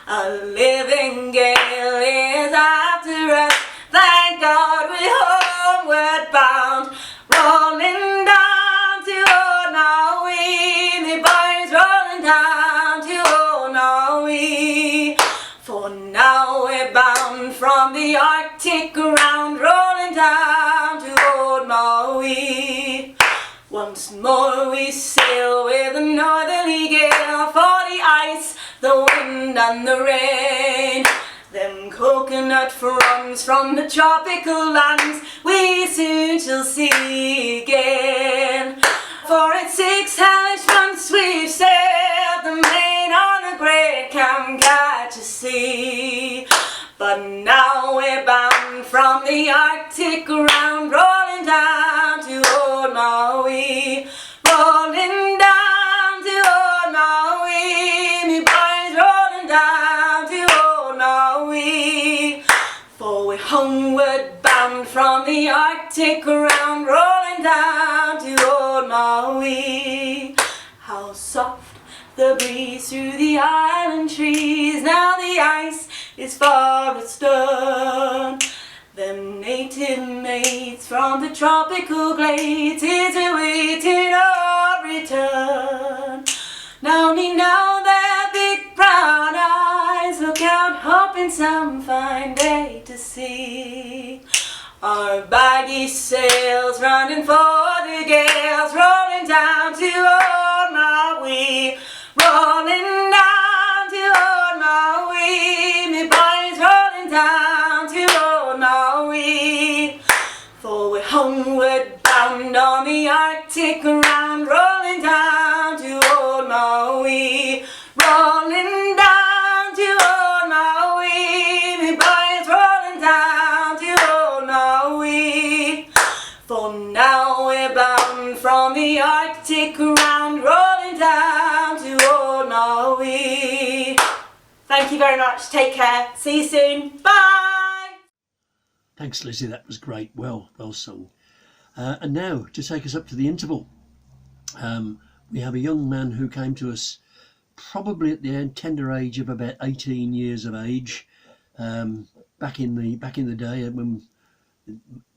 A living gale is after us, thank God we're homeward bound. Rolling down to old Marwee, me boys, rolling down to old Marwee. For now we're bound from the Arctic round, rolling down to old Marwee. Once more we sail with a northerly gale, for the ice, the wind and the rain. Them coconut fronds from the tropical lands we soon shall see again. For it's 6 hellish months we've sailed the main on a great catch to sea. But now we're bound from the Arctic round, rolling down to old Marwee, rolling down to old Marwee, me boys, rolling down to old Marwee. For we're homeward bound from the Arctic round, rolling down to old Marwee. How soft the breeze through the island trees, now the ice is far astern. Them native maids from the tropical glades is awaiting our return. Now their big brown eyes look out, hoping some fine day to see our baggy sails running for the gales, rolling down to old Marwee, rolling down to old Marwee, me boys, rolling down to old Marwee. For we're homeward bound on the Arctic round, rolling down to old Marwee, rolling down to old Marwee, me boys, rolling down to old Marwee. For now we're bound from the Arctic round, rolling down to old Marwee. Thank you very much. Take care. See you soon. Bye. Thanks, Lizzie. That was great. Well sung. And now to take us up to the interval, we have a young man who came to us probably at the tender age of about 18 years of age, back in the day when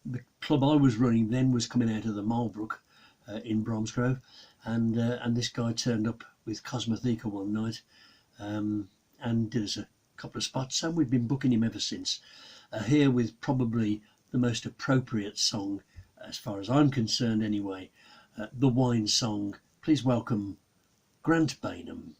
the club I was running then was coming out of the Marlbrook in Bromsgrove, and this guy turned up with Cosmotheca one night and did us a couple of spots, and we've been booking him ever since. Here with probably the most appropriate song, as far as I'm concerned anyway, the wine song. Please welcome Grant Bainham.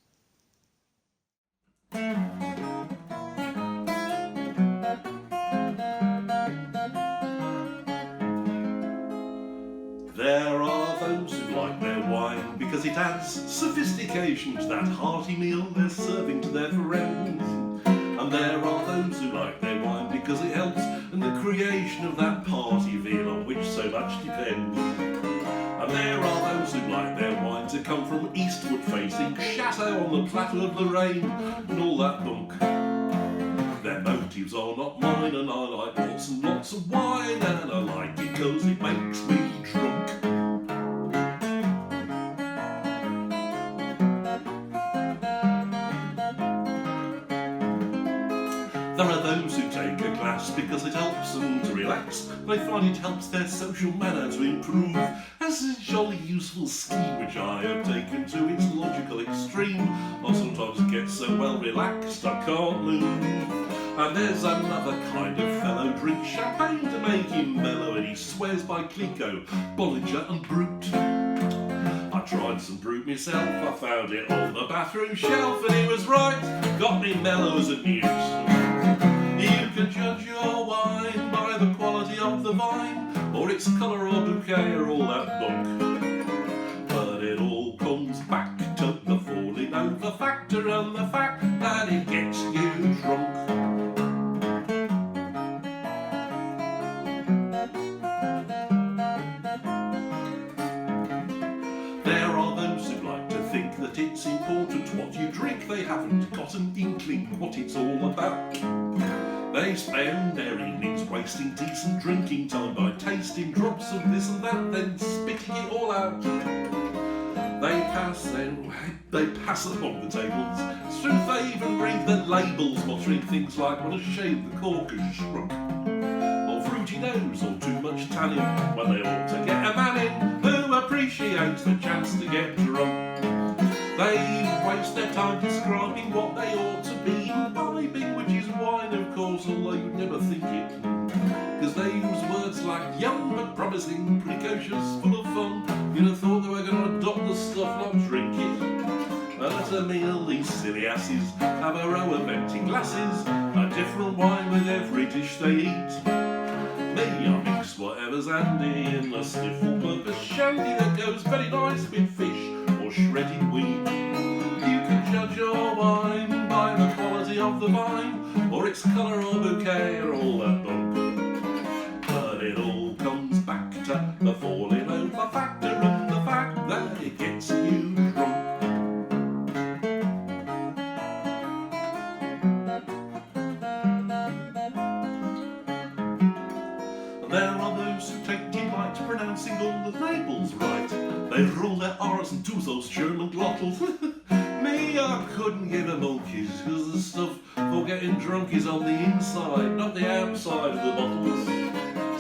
There are those who like their wine because it adds sophistication to that hearty meal they're serving to their friends. And there are those who like their wine because it helps in the creation of that party feel on which so much depends. And there are those who like their wine to come from eastward facing chateau on the plateau of Lorraine and all that bunk. Their motives are not mine, and I like lots and lots of wine, and I like it because it makes me drunk. There are those who take a glass because it helps them to relax. They find it helps their social manner to improve, as a jolly useful scheme which I have taken to its logical extreme. I sometimes get so well relaxed I can't move. And there's another kind of fellow drinks champagne to make him mellow, and he swears by Clicquot, Bollinger and Brut. I tried some Brut myself, I found it on the bathroom shelf, and he was right, got me mellow as a muse. You can judge your wine by the quality of the vine, or its colour or bouquet or all that bunk. But it all comes back to the falling over factor and the fact that it gets you drunk. There are those who like to think that it's important what you drink. They haven't got an inkling what it's all about. They spend their evenings wasting decent drinking time by tasting drops of this and that, then spitting it all out. They pass along the tables, soon they even read the labels, muttering things like what a shame the cork has shrunk, or fruity nose, or too much tannin, when they ought to get a man in who appreciates the chance to get drunk. They waste their time describing what they ought to be imbibing, which is wine, of course, although you'd never think it. Because they use words like young but promising, precocious, full of fun. You'd have thought they were going to adopt the stuff, not drink it. And at a meal, these silly asses have a row of empty glasses, a different wine with every dish they eat. Me, I mix whatever's handy in a stiff all-purpose shandy that goes very nice with fish or shredded wheat. You can judge your wine by the quality of the vine, or its colour or bouquet or all that bunk. But it all comes back to the falling over factor and the fact that it gets you drunk. There are those who take delight pronouncing all the labels right. They roll their R's and do those German glottals. Me, I couldn't give a monkeys, because the stuff for getting drunk is on the inside, not the outside of the bottles.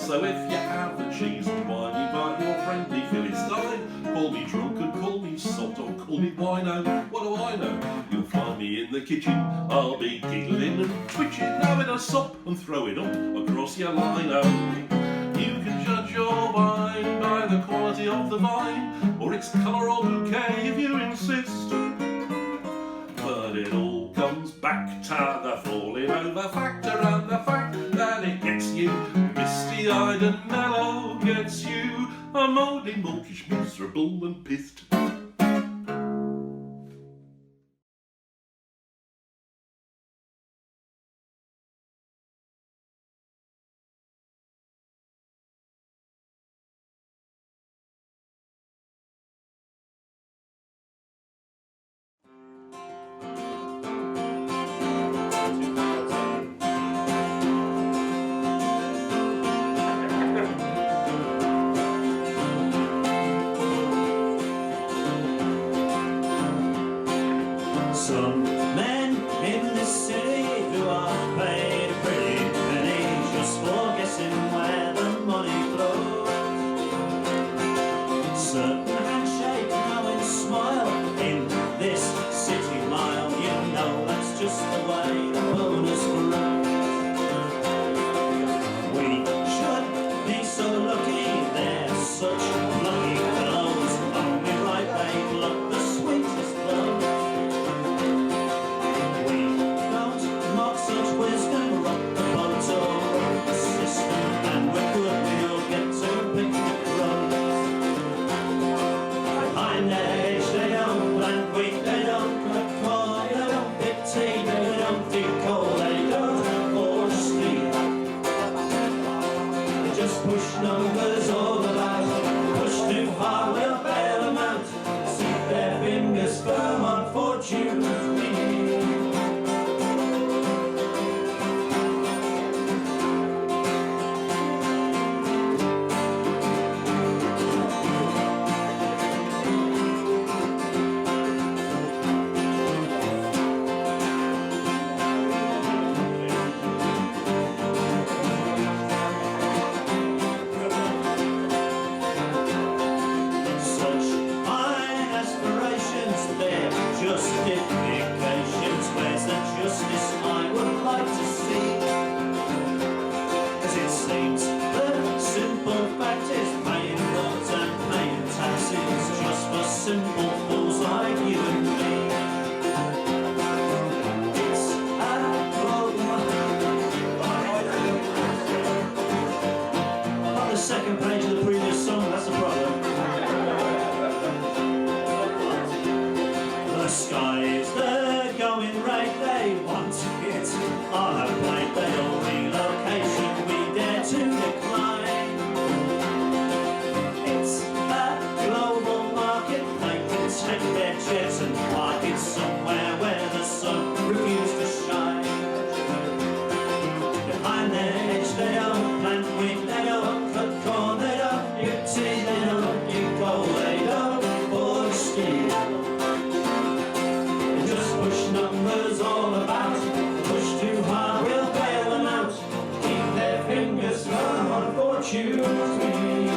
So if you have the cheese and wine, invite your friendly Philistine. Call me drunk and call me salt, or call me wino. What do I know? You'll find me in the kitchen, I'll be giggling and twitching, having a sop and throw it up across your lino. You can judge your wine by the quality of the vine, or its colour or bouquet if you insist. But it all comes back to the falling over factor and the fact that it gets you misty-eyed and mellow, gets you a mouldy, mawkish, miserable and pissed. pay the bonus prize. We should be so lucky, they're such lucky fellows. Only right they pluck the sweetest plums. We don't mock such wisdom, rock the boat or rock the system, and we're good, we'll get to pick the crumbs. Behind their hedge they don't plant wheat, they don't cut corn, they don't pick tea, they don't dig coal, they don't pour steel. They just push numbers all about, push too far, we'll bail them out, keep their fingers firm on fortune's wheel. Justifications, where's the justice I would like to see? As it seems, the simple fact is paying laws and paying taxes just for simple fools like you and me. It's a global. On the second page of the previous song, that's a problem. The sky's the going rate, they want it on a plate, they all relocation we dare to decline. It's a global market, they can take their jets and park it somewhere where the sun refused to shine. Behind their hedge they don't plant wheat, they don't cut corn, they don't dig tea, they don't dig coal, they don't pour steel. Numbers all about, push too hard, we'll bail them out, keep their fingers firm on fortune's wheel.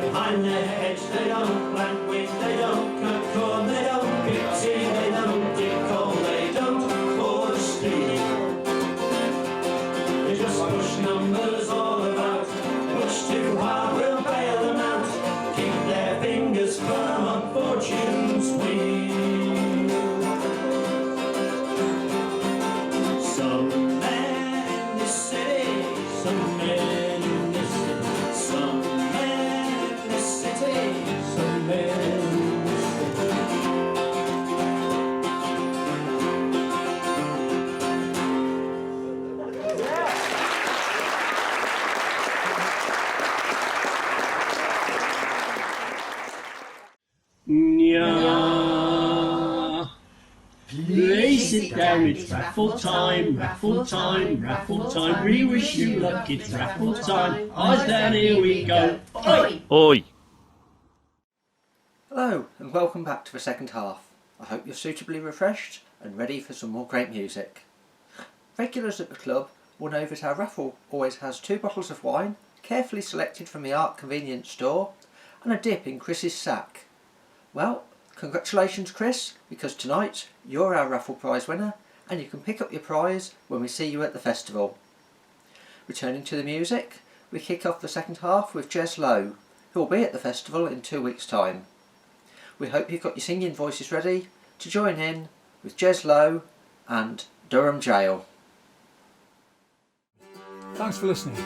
Behind their hedge they don't plant wheat, they don't cut corn, they don't pick tea, they don't dig coal, they don't pour steel. They just push numbers all about, push too hard, we'll bail them out, keep their fingers firm on fortune's wheel. Some men in this city, some men in this city, some men in this city, some men in this Nya. Please sit down, it's raffle time, raffle time, raffle time. We wish you luck, it's raffle time. Eyes down, here we go. Oi! Oi! Hello and welcome back to the second half. I hope you're suitably refreshed and ready for some more great music. Regulars at the club will know that our raffle always has 2 bottles of wine, carefully selected from the Art convenience store, and a dip in Chris's sack. Well, congratulations Chris, because tonight you're our raffle prize winner and you can pick up your prize when we see you at the festival. Returning to the music, we kick off the second half with Jez Lowe, who will be at the festival in 2 weeks' time. We hope you've got your singing voices ready to join in with Jez Lowe and Durham Jail. Thanks for listening.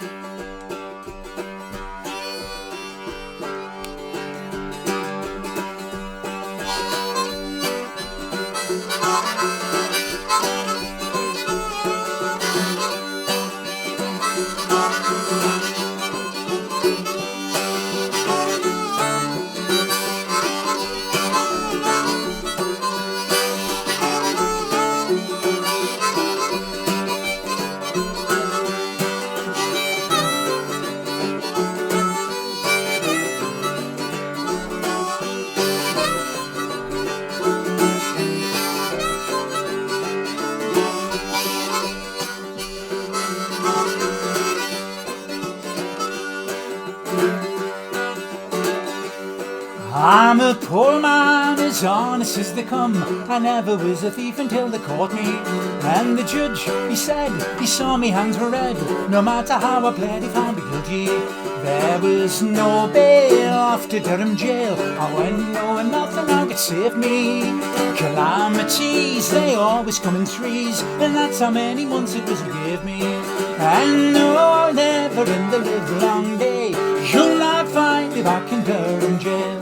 I'm a poor man, as honest as they come. I never was a thief until they caught me. And the judge, he said, he saw me hands were red. No matter how I pled, he found me guilty. There was no bail after Durham jail. I went knowing nothing now could save me. Calamities, they always come in threes, and that's how many months it was he gave me. And no, never in the livelong day you'll not find me back in Durham jail.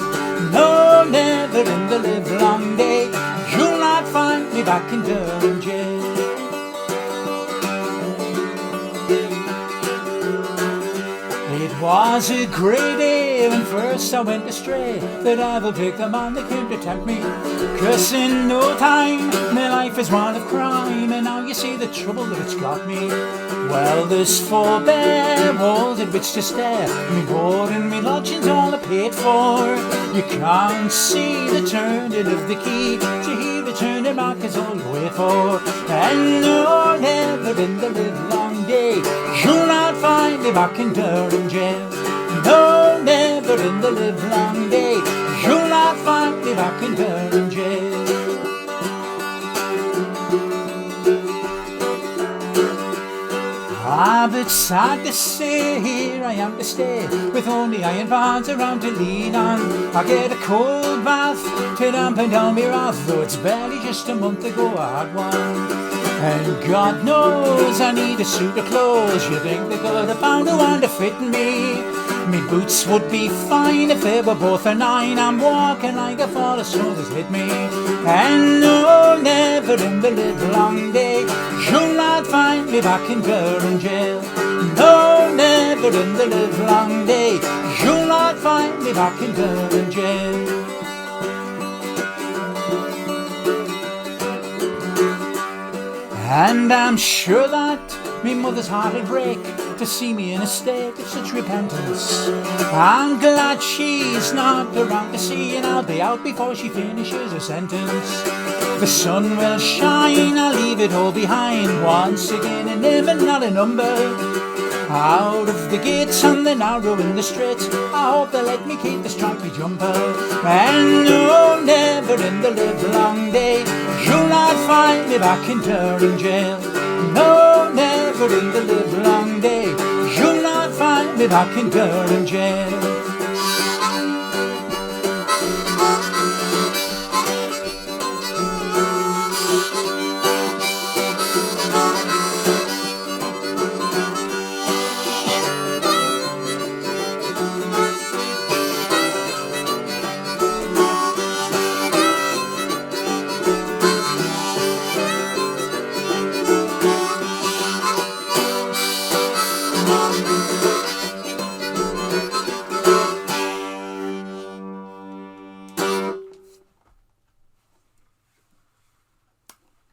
No, never in the livelong day you'll not find me back in Durham jail. It was a great day when first I went astray. The devil take the man that came to tempt me. 'Cause in no time my life is one of crime, and now you see the trouble that it's got me. Well, there's 4 bare walls at which to stare. Me board and me lodging's all I paid for. You can't see the turning of the key. To hear the turning back is all you wait for. And no, never in the livelong day you'll not find me back in Durham jail. No, never in the livelong day you'll not find me back in Durham jail. Ah, but sad to say, here I am to stay, with only iron bars around to lean on. I get a cold bath to dampen down me wrath, though it's barely just a month ago I had one. And God knows I need a suit of clothes. You think they could have found a one to fit me? Me boots would be fine if they were both a 9. I'm walking like a fall of snow that's hit me. And no, never in the livelong day you'll not find me back in Durham jail. No, never in the livelong day you'll not find me back in Durham jail. And I'm sure that me mother's heart will break to see me in a state of such repentance. I'm glad she's not around to see, and I'll be out before she finishes her sentence. The sun will shine, I'll leave it all behind. Once again a name and not a number. Out of the gates on the narrow and the straight, I hope they'll let me keep the stripy jumper. And no, never in the livelong day you'll not find me back in Durham jail. No, never in the livelong day you'll not find me back in Durham jail.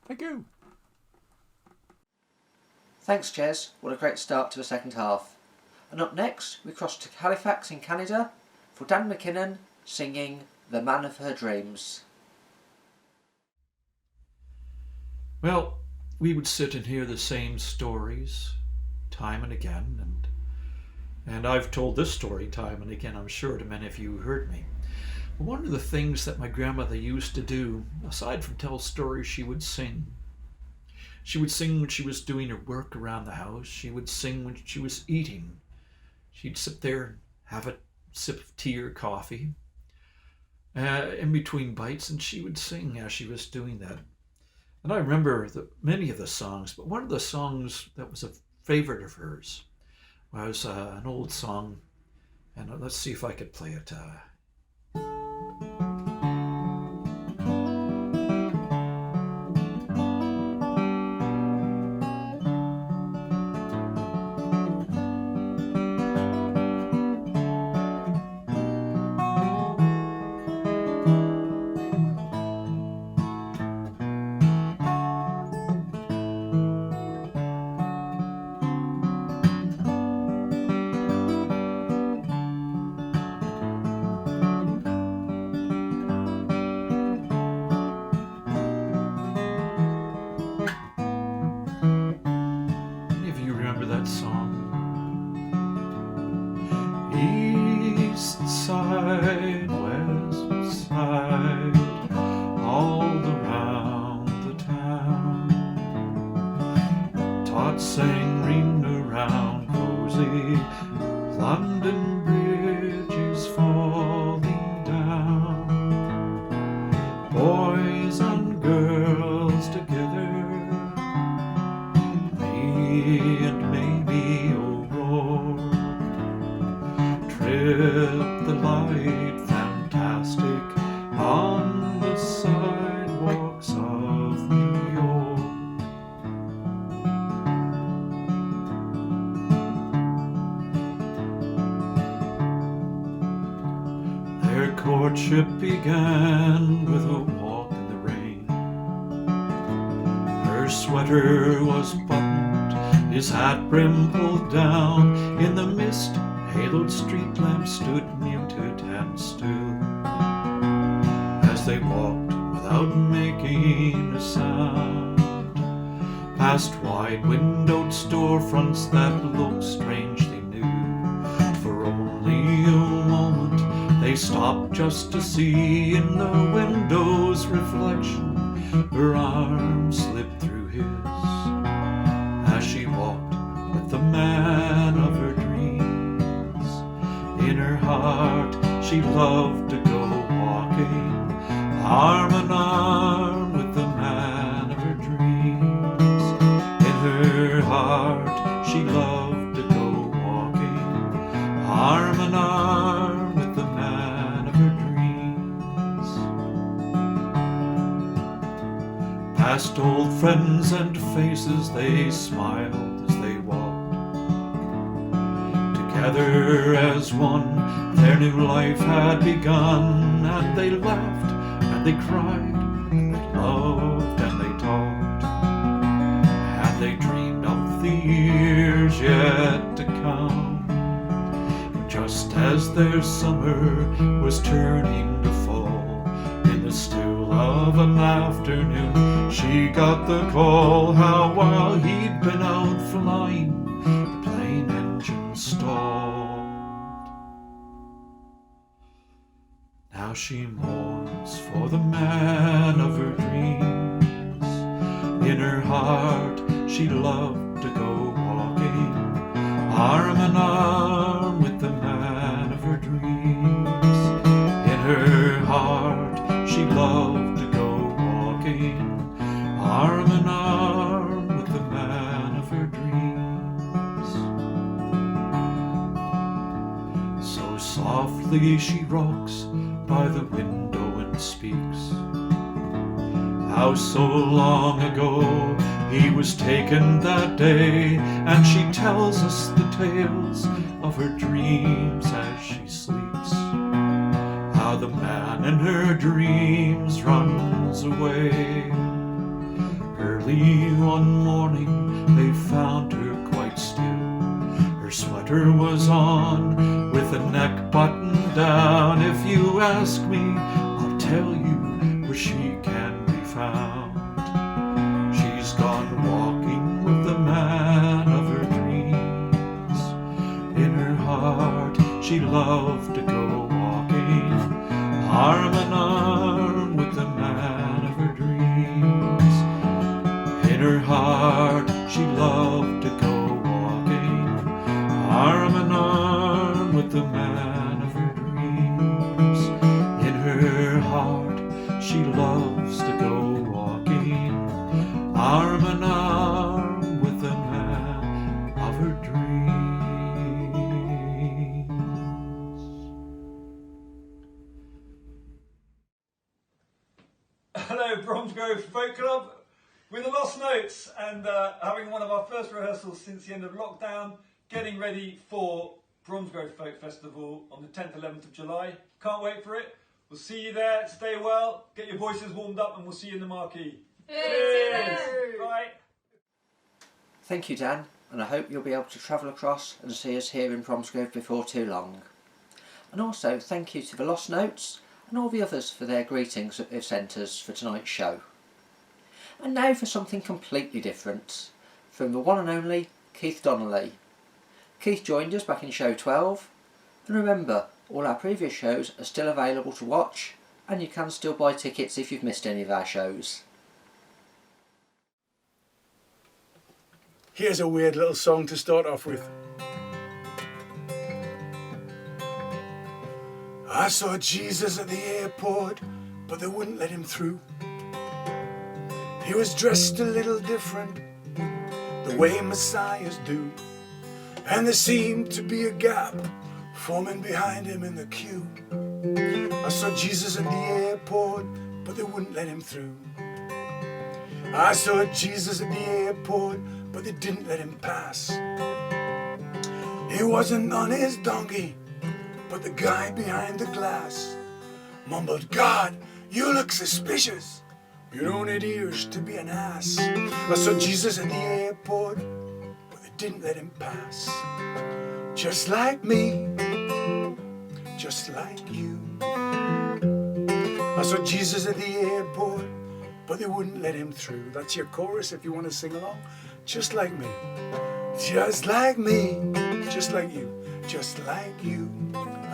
Thank you. Thanks, Jez. What a great start to the second half. And up next, we cross to Halifax in Canada for Dan McKinnon singing The Man of Her Dreams. Well, we would sit and hear the same stories time and again, and I've told this story time and again, I'm sure, to many of you who heard me. But one of the things that my grandmother used to do, aside from tell stories, she would sing. She would sing when she was doing her work around the house. She would sing when she was eating. She'd sit there and have a sip of tea or coffee in between bites, and she would sing as she was doing that. And I remember many of the songs, but one of the songs that was a favorite of hers was an old song, and let's see if I could play it. trip began with a walk in the rain. Her sweater was buttoned, his hat brim pulled down. In the mist, haloed street lamps stood muted and still as they walked without making a sound, past wide windowed storefronts that looked strangely new. For only a moment they stopped just to see in the window's reflection her arm slipped through his as she walked with the man of her dreams. In her heart she loved to go walking arm in arm with the man of her dreams. In her heart she loved to go walking arm in arm with the man of her dreams. Past old friends and faces they smiled as they walked together as one. Their new life had begun, and they laughed and they cried, and they loved and they talked, and they dreamed of the years yet to come. Just as their summer was turning to fall, in the still of an afternoon she got the call. How while he'd been out flying, the plane engine stalled. Now she mourns for the man of her dreams. In her heart she loved to go walking arm in arm with the man of her dreams. In her heart she loved to go walking arm in arm with the man of her dreams. So softly she rocks by the window and speaks how so long ago he was taken that day, and she tells us the tales of her dreams as she sleeps, how the man in her dreams runs away. Early one morning they found her quite still. Her sweater was on with the neck buttoned down. If you ask me, I'll tell you where she can be found. She's gone walking with the man of her dreams. In her heart she loved to go walking arm in arm with the man of her dreams. In her heart she loved to go walking arm in arm with the man of her dreams. In her heart she loves to go walking arm in arm with the man of her dreams. Hello, Bromsgrove Folk Club. We're the Lost Notes, and having one of our first rehearsals since the end of lockdown, getting ready for Bromsgrove Folk Festival on the 10th, 11th of July. Can't wait for it. We'll see you there. Stay well, get your voices warmed up, and we'll see you in the marquee. Cheers! Bye! Thank you, Dan, and I hope you'll be able to travel across and see us here in Bromsgrove before too long. And also thank you to the Lost Notes and all the others for their greetings that they've sent us for tonight's show. And now for something completely different, from the one and only Keith Donnelly. Keith joined us back in show 12, and remember, all our previous shows are still available to watch, and you can still buy tickets if you've missed any of our shows. Here's a weird little song to start off with. I saw Jesus at the airport, but they wouldn't let him through. He was dressed a little different, the way messiahs do. And there seemed to be a gap forming behind him in the queue. I saw Jesus at the airport, but they wouldn't let him through. I saw Jesus at the airport, but they didn't let him pass. He wasn't on his donkey, but the guy behind the glass mumbled, God, you look suspicious. You don't need ears to be an ass. I saw Jesus at the airport, but they didn't let him pass. Just like me, just like you. I saw Jesus at the airport, but they wouldn't let him through. That's your chorus if you want to sing along. Just like me, just like me, just like you, just like you.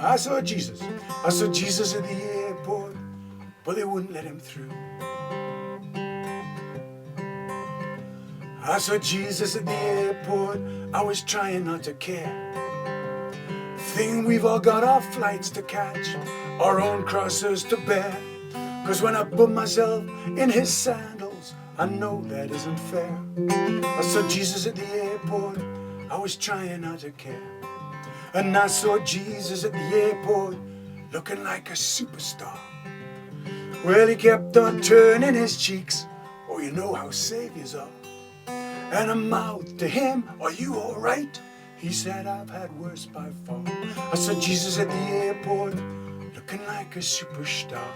I saw Jesus at the airport, but they wouldn't let him through. I saw Jesus at the airport, I was trying not to care. Thing we've all got our flights to catch, our own crosses to bear. Cause when I put myself in his sandals, I know that isn't fair. I saw Jesus at the airport, I was trying not to care. And I saw Jesus at the airport, looking like a superstar. Well, he kept on turning his cheeks, oh, you know how saviors are. And I mouthed to him, are you alright? He said, I've had worse by far. I saw Jesus at the airport, looking like a superstar.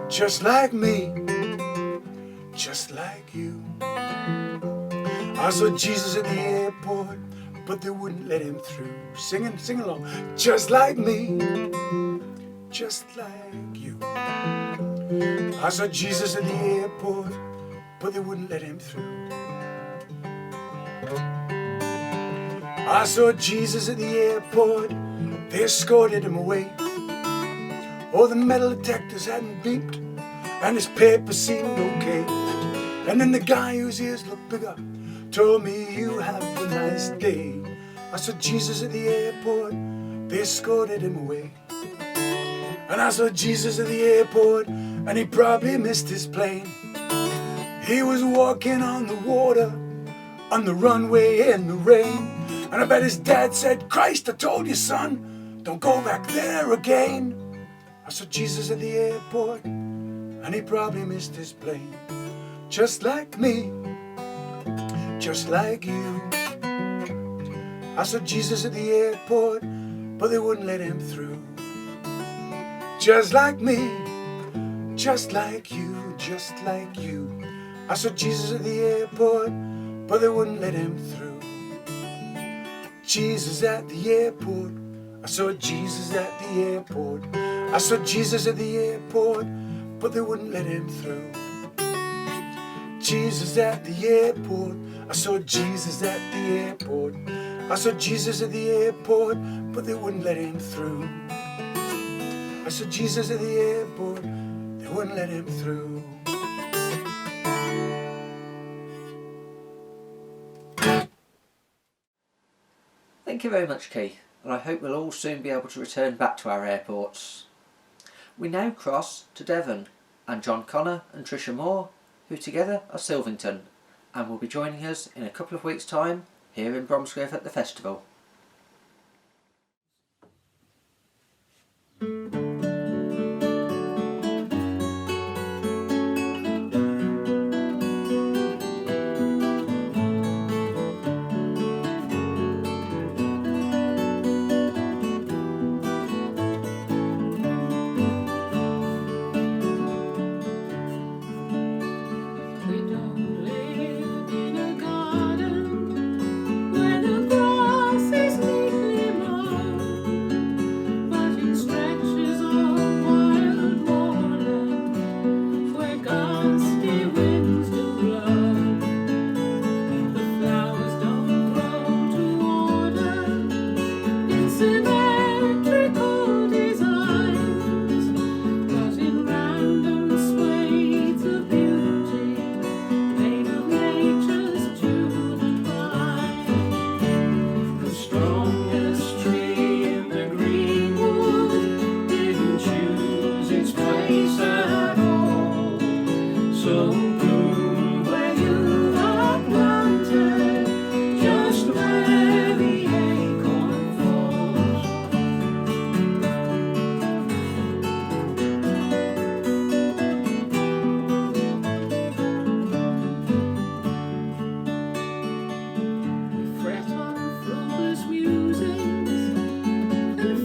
Just like me, just like you. I saw Jesus at the airport, but they wouldn't let him through. Sing along. Just like me, just like you. I saw Jesus at the airport, but they wouldn't let him through. I saw Jesus at the airport, they escorted him away. Oh, the metal detectors hadn't beeped, and his paper seemed okay. And then the guy whose ears looked bigger told me, you have a nice day. I saw Jesus at the airport, they escorted him away. And I saw Jesus at the airport, and he probably missed his plane. He was walking on the water, on the runway in the rain. And I bet his dad said, Christ, I told you, son, don't go back there again. I saw Jesus at the airport, and he probably missed his plane. Just like me, just like you. I saw Jesus at the airport, but they wouldn't let him through. Just like me, just like you, just like you. I saw Jesus at the airport, but they wouldn't let him through. Jesus at the airport, I saw Jesus at the airport. I saw Jesus at the airport, but they wouldn't let him through. Jesus at the airport, I saw Jesus at the airport. I saw Jesus at the airport, but they wouldn't let him through. I saw Jesus at the airport, they wouldn't let him through. Thank you very much, Keith, and I hope we'll all soon be able to return back to our airports. We now cross to Devon, and John Connor and Tricia Moore, who together are Sylvington, and will be joining us in a couple of weeks' time here in Bromsgrove at the festival.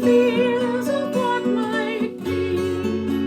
Fears of what might be.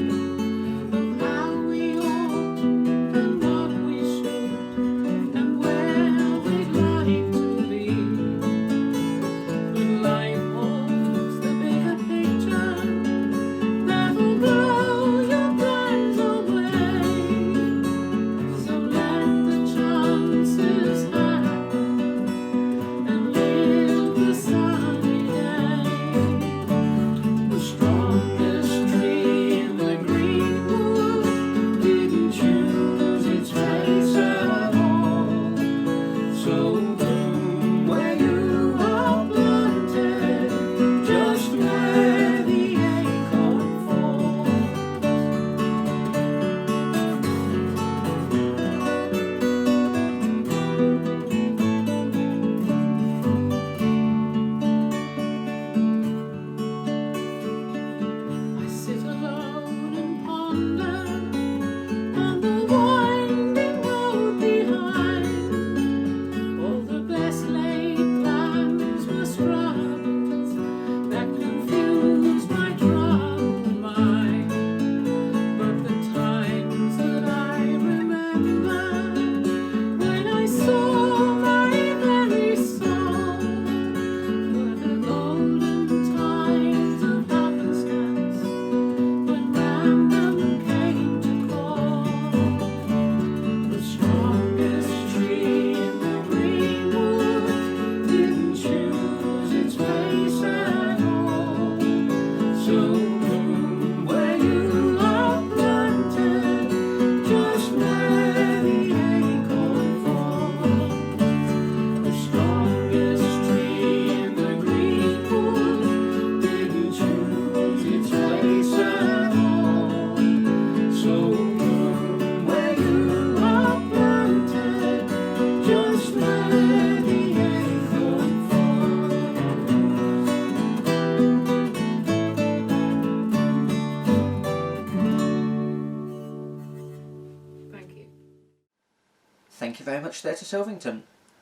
Thank you very much there to Silvington.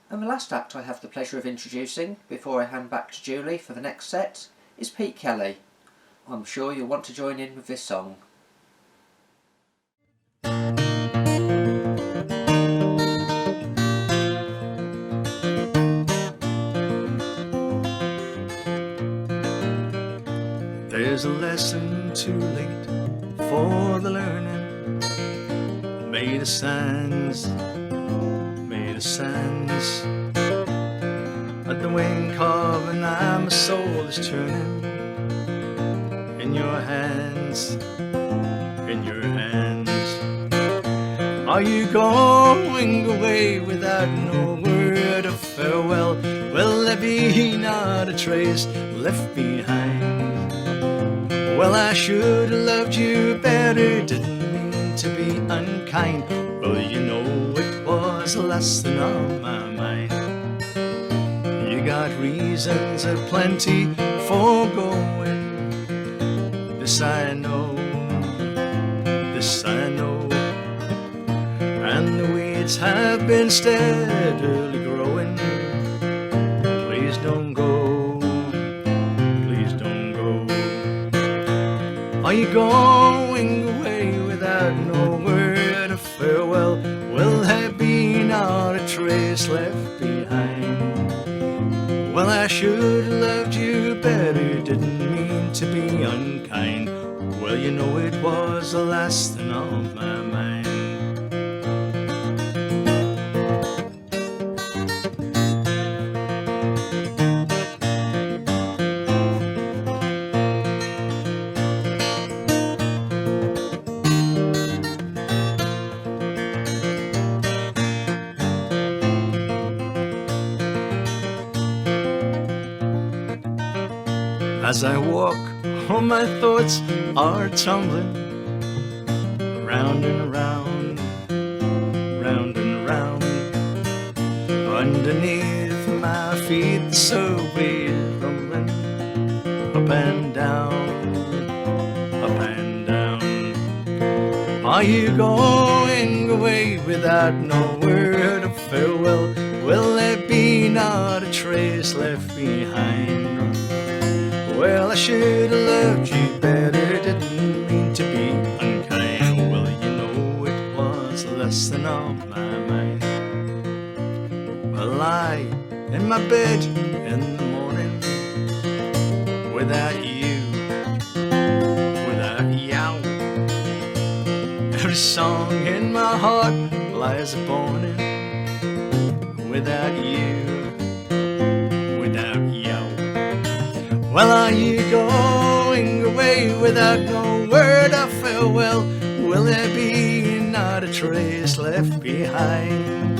And the last act I have the pleasure of introducing, before I hand back to Julie for the next set, is Pete Kelly. I'm sure you'll want to join in with this song. There's a lesson too late for the learning, made of sands, made of sands. At the wing carving, my soul is turning in your hands, in your hands. Are you going away without no word of farewell? Will there be not a trace left behind? Well, I should have loved you better, didn't mean to be unkind. Well, you know it was a lesson on my mind. You got reasons aplenty for going. This I know, this I know. And the weeds have been steadily growing. Please don't go, please don't go. Are you going away without no word of farewell? Will there be not a trace left behind? Well, I should have loved you better, didn't mean to be unkind. Well, you know it was the last thing on my mind. As I walk, all my thoughts are tumbling round and round, round and round. Underneath my feet the subway is rumbling up and down, up and down. Are you going away without no word of farewell? Will there be not a trace left behind? Well, I should have loved you better, didn't mean to be unkind. Well, you know it was less than on my mind. I lie in my bed in the morning without you, without you. Every song in my heart lies a mourning without you, without you. Well, are you going away without no word of farewell? Will there be not a trace left behind?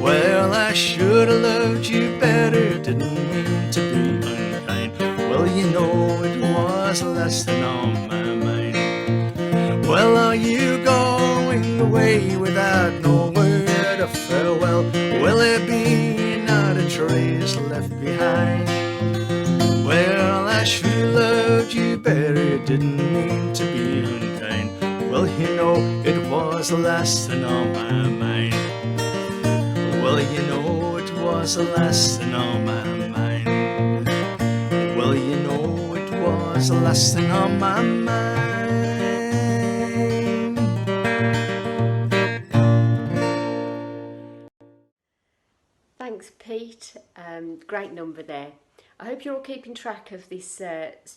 Well, I should have loved you better, didn't mean to be unkind. Well, you know it was less than on my mind. Well, are you going away without no word of farewell? Will there be not a trace left behind? Well, I should have loved you better, didn't mean to be unkind. Well, you know it was the last thing on my mind. Well, you know it was the last thing on my mind. Well, you know it was the last thing on my mind. Thanks, Pete. Great number there. I hope you're all keeping track of this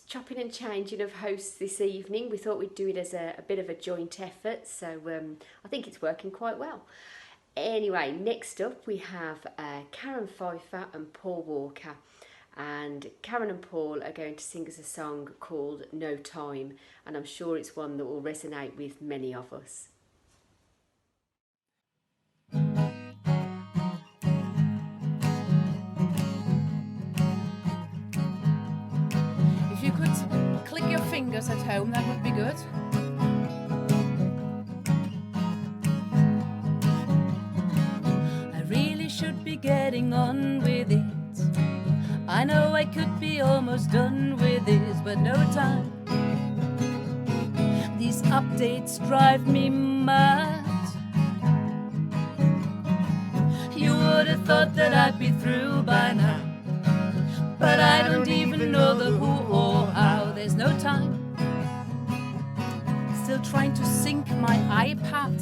chopping and changing of hosts this evening. We thought we'd do it as a bit of a joint effort, so I think it's working quite well. Anyway, next up we have Karen Pfeiffer and Paul Walker, and Karen and Paul are going to sing us a song called No Time, and I'm sure it's one that will resonate with many of us. If you could click your fingers at home, that would be good. I really should be getting on with it. I know I could be almost done with this, but no time. These updates drive me mad. thought that I'd be through by now, but I don't even know the who or how. There's no time. Still trying to sync my iPad.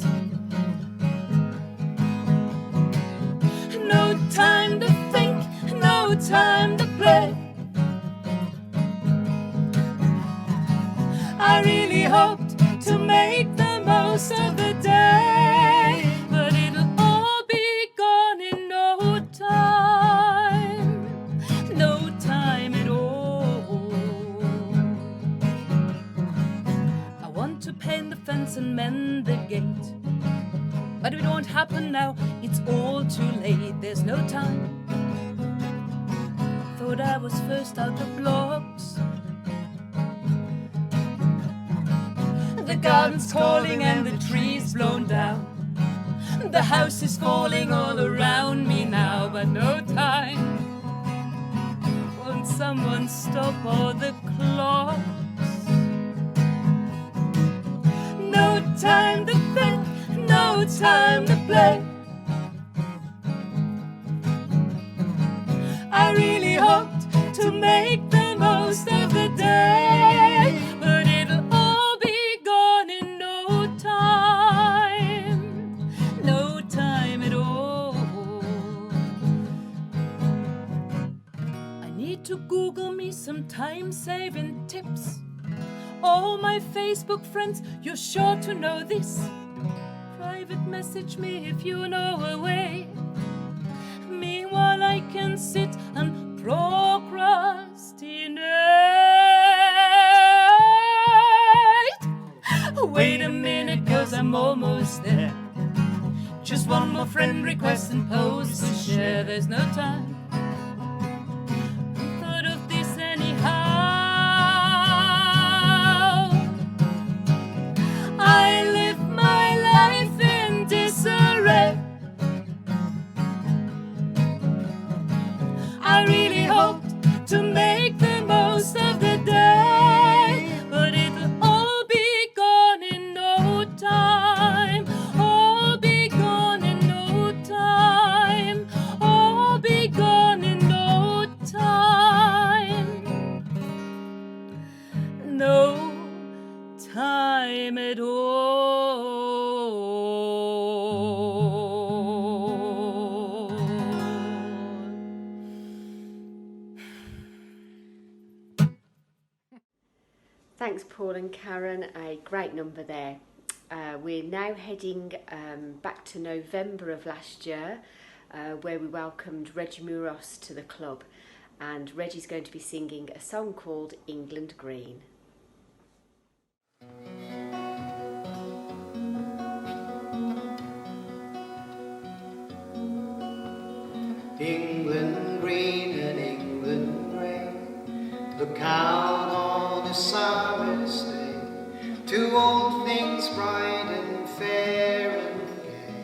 No time to think, no time to play. I really hoped to make the most of the day, but it'll all be gone in no time. No time at all. I want to paint the fence and mend the gate, but it won't happen now, it's all too late. There's no time. Thought I was first out the blocks. The garden's calling and the trees blown down. The house is falling all around me now, but no time. Won't someone stop all the clocks? No time to think, no time to play. I really hoped to make the most of the day, but it'll all be gone in no time. No time at all. I need to Google me some time-saving tips. All my Facebook friends, you're sure to know this. Private message me if you know a way. Meanwhile I can sit and procrastinate. Wait a minute, 'cause I'm almost there. Just one more friend request and post to share. There's no time. Thought of this anyhow. I live my life in disarray. I really hoped to make the most of the day, but it'll all be gone in no time. All be gone in no time. All be gone in no time. No time at all. Thanks, Paul and Karen. A great number there. We're now heading back to November of last year, where we welcomed Reggie Muros to the club, and Reggie's going to be singing a song called England Green. England green and England grey, look out on a summer's day, to old things bright and fair and gay,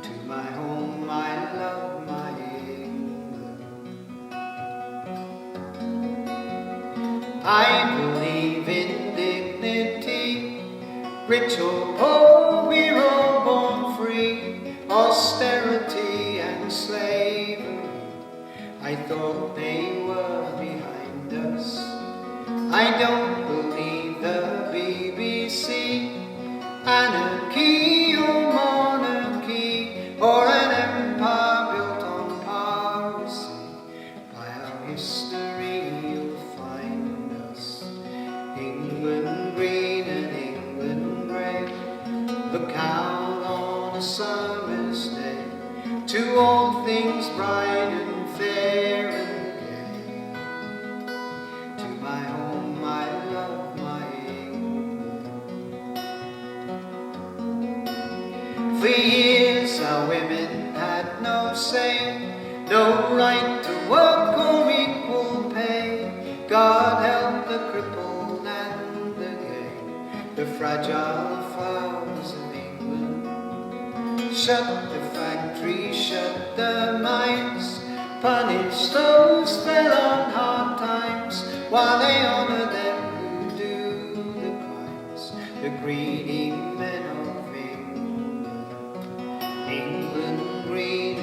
to my home, my love, my England. I believe in dignity, rich or poor, we're all born free, austerity and slavery, I thought they were behind us. I don't believe the BBC, anarchy or monarchy, or an empire built on piracy. By our history you'll find us. England green and England grey, look out on a summer's day, to all things bright and fair and gay, to my home, my love, my England. For years our women had no say, no right to work or equal pay. God help the crippled and the gay, the fragile flowers of England. Shut the factories, shut the mines, punish those fell on hard times, while they honor them who do the crimes, the greedy men of England. England green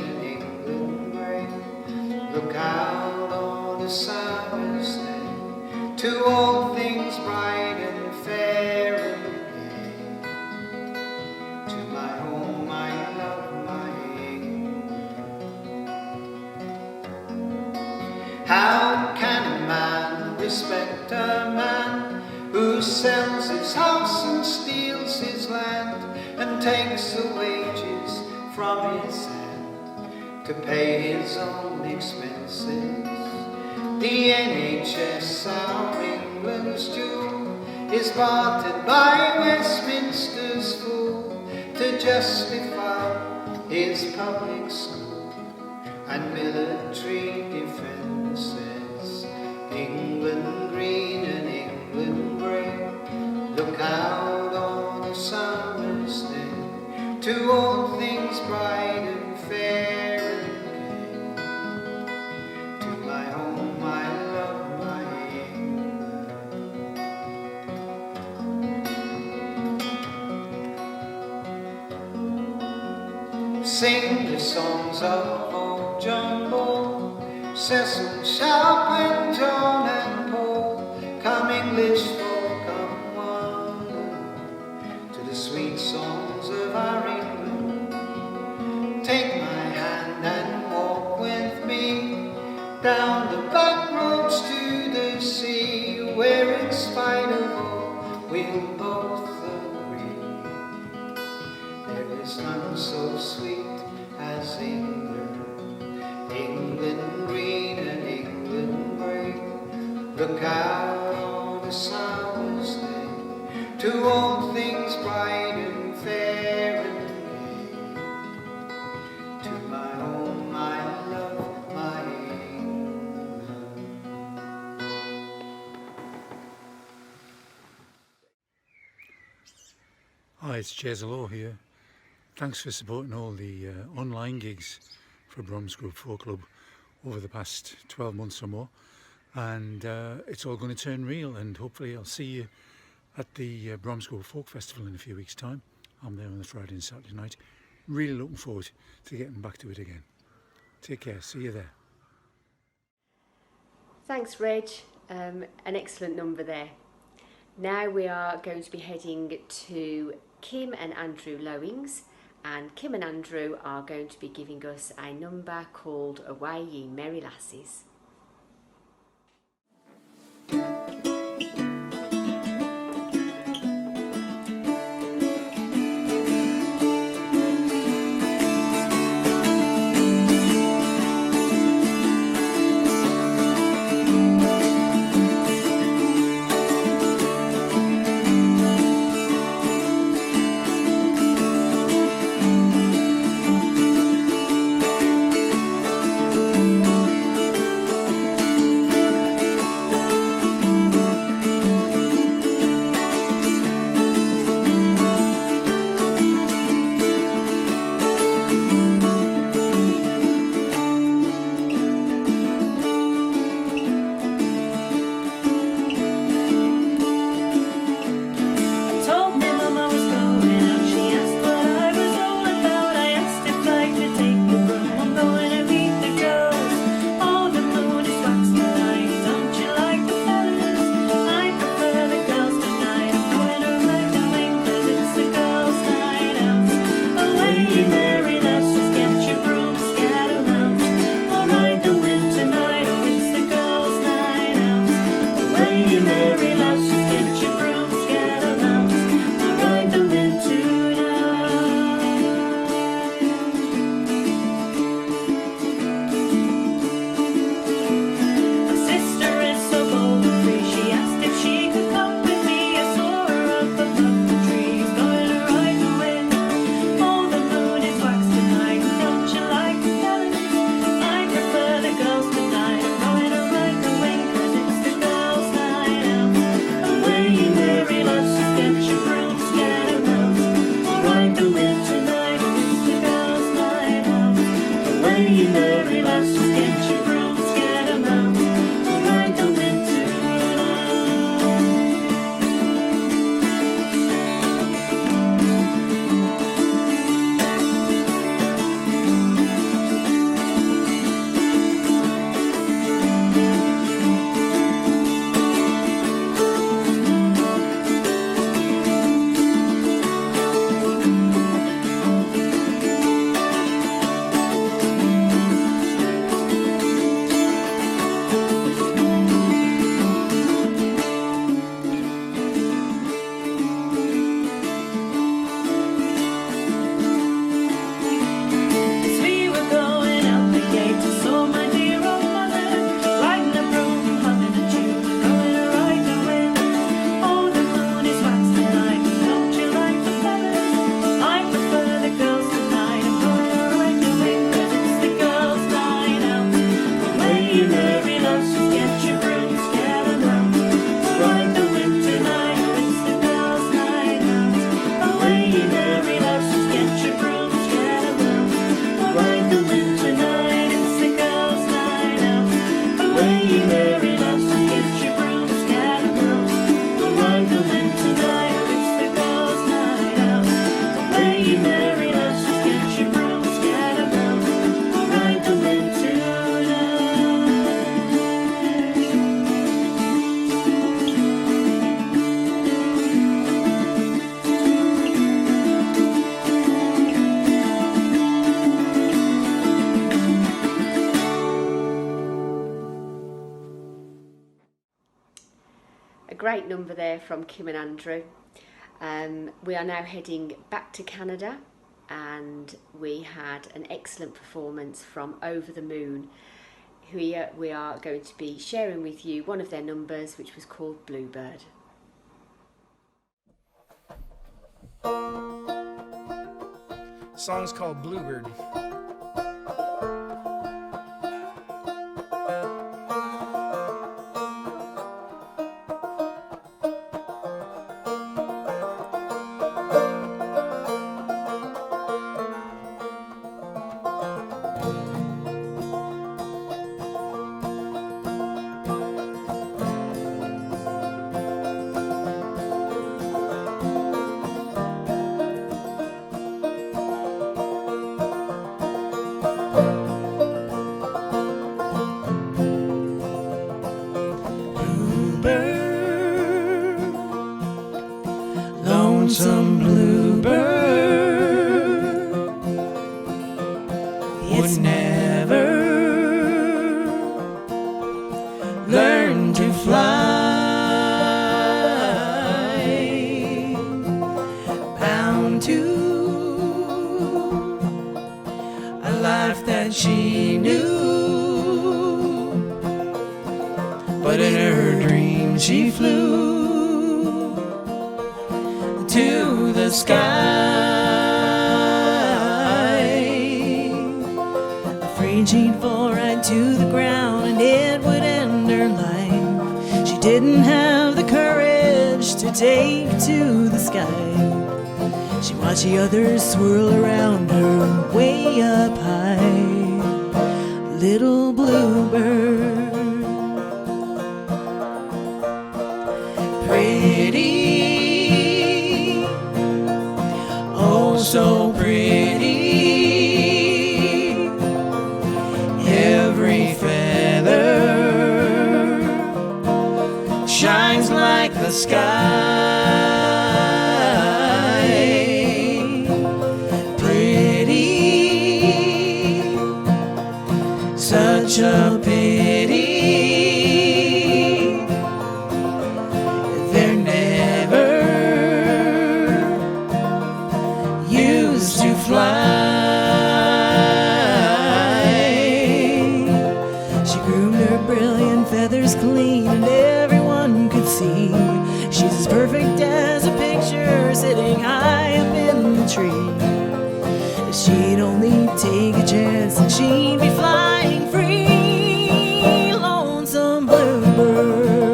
sells his house and steals his land and takes the wages from his hand to pay his own expenses. The NHS, our England's jewel, is bartered by Westminster's fool to justify his public school and military defences. England green and England grey, look out on a summer's day to all things bright and fair and gay. To my home, my love, my England. Sing the songs of old John Bull, Cecil Sharp and John and Paul. Come English folk, come one, to the sweet songs of our England. Take my hand and walk with me down the back roads to the sea, where in spite of all we'll both agree there is none so sweet as England. England green and England grey, look out on a summer's day to all things bright and fair and gay. To my home, my love, my England. Hi, it's Jason Law here. Thanks for supporting all the online gigs for Bromsgrove Folk Club over the past 12 months or more, and it's all going to turn real, and hopefully I'll see you at the Bromsgrove Folk Festival in a few weeks' time. I'm there on the Friday and Saturday night. Really looking forward to getting back to it again. Take care, see you there. Thanks, Reg. An excellent number there. Now we are going to be heading to Kim and Andrew Lowings, and Kim and Andrew are going to be giving us a number called Away Ye Merry Lasses. Away great number there from Kim and Andrew. We are now heading back to Canada, and we had an excellent performance from Over the Moon. We are going to be sharing with you one of their numbers, which was called Bluebird. The song's called Bluebird. Lonesome bluebird would never learn to fly, bound to a life that she knew, but in her dreams she flew to the sky, afraid she'd fall right to the ground and it would end her life. She didn't have the courage to take to the sky. She watched the others swirl around her way up high. Little bluebird, pretty, so pretty, every feather shines like the sky, pretty, such a pity, they're never to fly. She groomed her brilliant feathers clean and everyone could see she's as perfect as a picture sitting high up in the tree. If she'd only take a chance and she'd be flying free. Lonesome bluebird.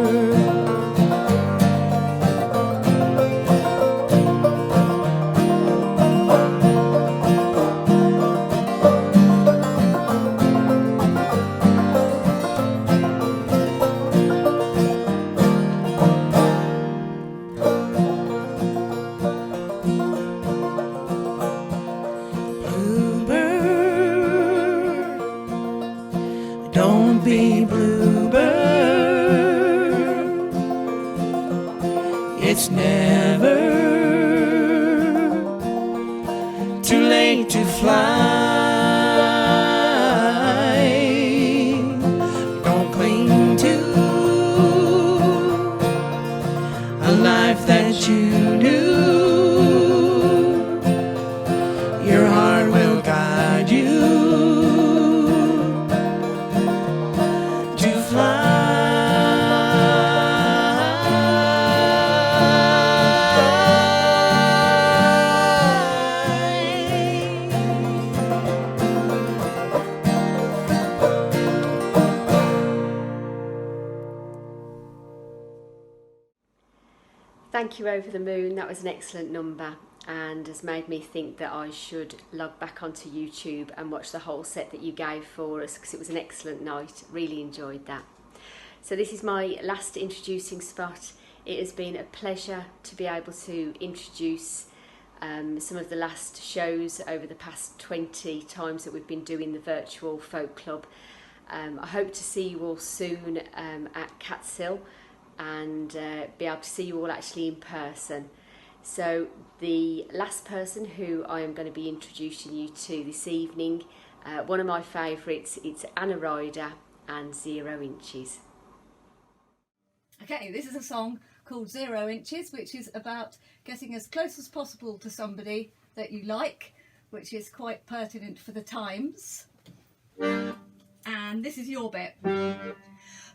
Don't be bluebird, it's never too late to fly. Don't cling to a life that you knew. Your heart will guide you Thank you, Over the Moon. That was an excellent number and has made me think that I should log back onto YouTube and watch the whole set that you gave for us, because it was an excellent night. Really enjoyed that. So this is my last introducing spot. It has been a pleasure to be able to introduce some of the last shows over the past 20 times that we've been doing the virtual folk club. I hope to see you all soon at Catsill and be able to see you all actually in person. So the last person who I am going to be introducing you to this evening, one of my favourites, it's Anna Ryder and 0 Inches. Okay, this is a song called 0 Inches, which is about getting as close as possible to somebody that you like, which is quite pertinent for the times. And this is your bit.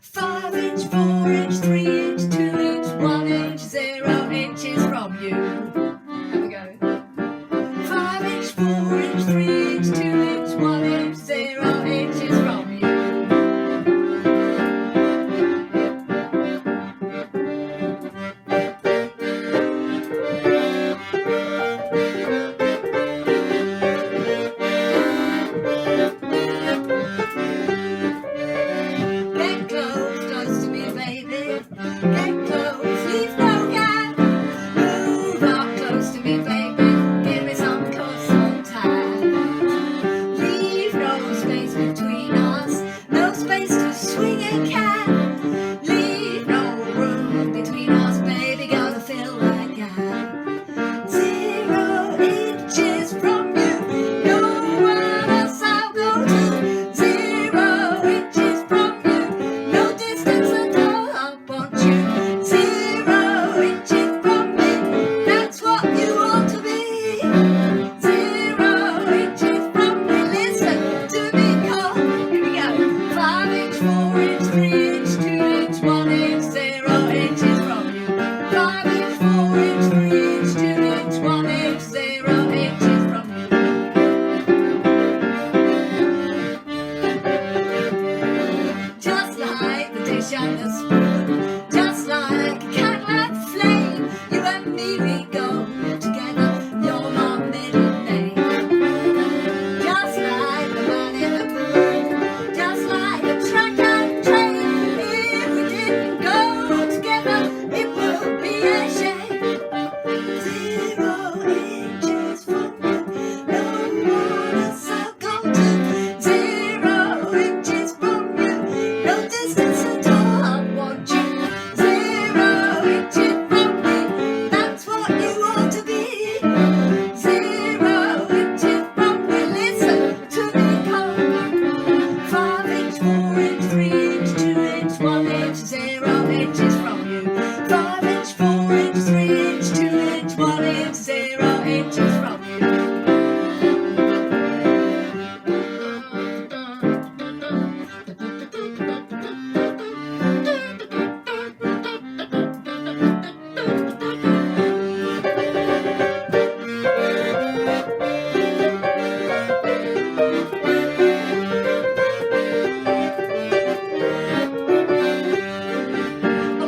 5 inch, 4 inch, 3 inch, 2 inch, 1 inch, 0 inches from you. There we go. 5 inch, 4 inch, 3 inch, 2 inch, 1 inch, 0 inches from you. Get close, close to me, baby. Get close, leave no gap. Move up close to me, baby. Give me some close contact. Leave no space between us, no space to swing a cat. Leave no room between us, baby. Gotta fill that gap. 0 inches from you, nowhere else I'll go to. 0 inches from you, no distance at all. I want you. 0 inches from me, that's what you want to be. 0 inches from me, listen to me call. Here we go. 5 inch, 4 inch, 3 inch, 2 inch, 1 inch, 0 inches from you. 5 inch, 4 inch, 3 inch, 2 inch, 1 inch, 0 inches from you. Just like the dish and the spoon, just like a Cadillac flame, you and me, we go together, you're my middle name. Just like the man in the moon, just like a track and train, if we didn't go together, it would be a shame. 0 inches from you, no one else I'll go to. 0 inches from you, no distance at all. I want you. 0 inches from me, that's what you ought to be. 0 inches from me, listen to me call. 5 inch, 4 inch, 3 inch, 2 inch, 1 inch, 0 inches from you. 5 inch, 4 inch, 3 inch, 2 inch, 1 inch, 0 inches from you.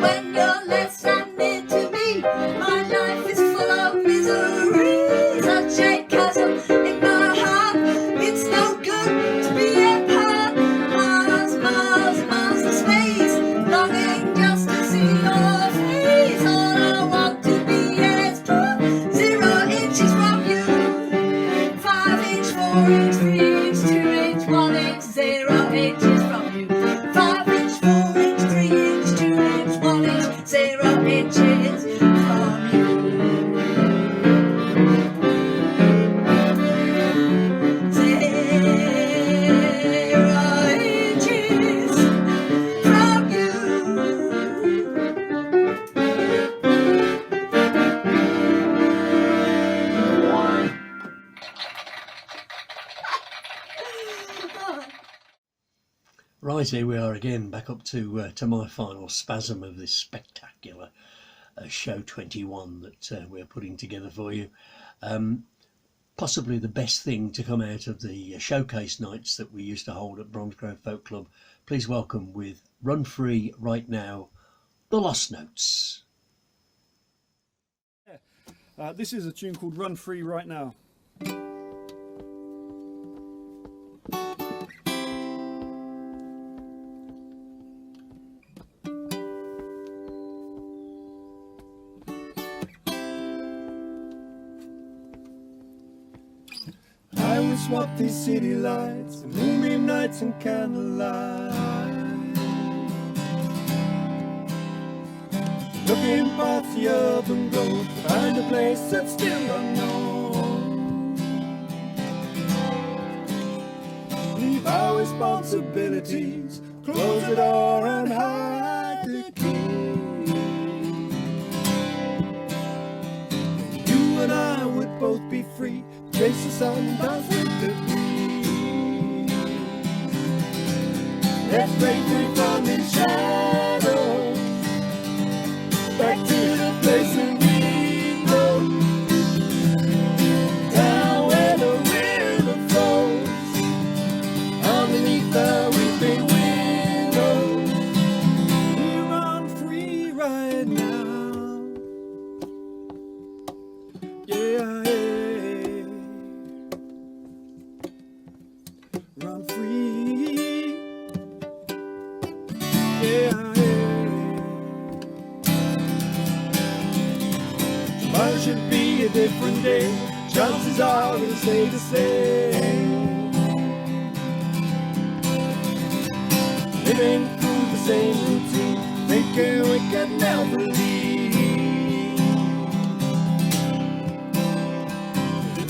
When you're less than near to me, my life is full of misery. Such a chasm in my heart, it's no good to be apart. Miles, miles, miles of space, longing just to see your face. All I want to be is 0 inches from you. 5 inch, 4 inch, 3 inch, 2 inch, 1 inch, 0 inches from you. 5 inch, 4 inch, 3 inch, 2 inch, 1 inch, 0 inches from you. 0 inches from you. Right, here we are again, back up to my final spasm of this spectacular show 21 that we're putting together for you. Possibly the best thing to come out of the showcase nights that we used to hold at Bromsgrove Folk Club. Please welcome with Run Free Right Now, The Lost Notes. This is a tune called Run Free Right Now. I would swap these city lights, moonbeam nights and candlelight, looking past the urban growth to find a place that's still unknown. Leave our responsibilities, close the door and hide the key. chase the sun, dance with the breeze. Let's break free from these shadows, back to the place that we know, down where the river flows, underneath the weeping willow. We're on free right now. Yeah, yeah. Run free. Yeah, yeah. Tomorrow should be a different day. Chances are it'll stay the same. Living through the same routine, thinking we could never leave.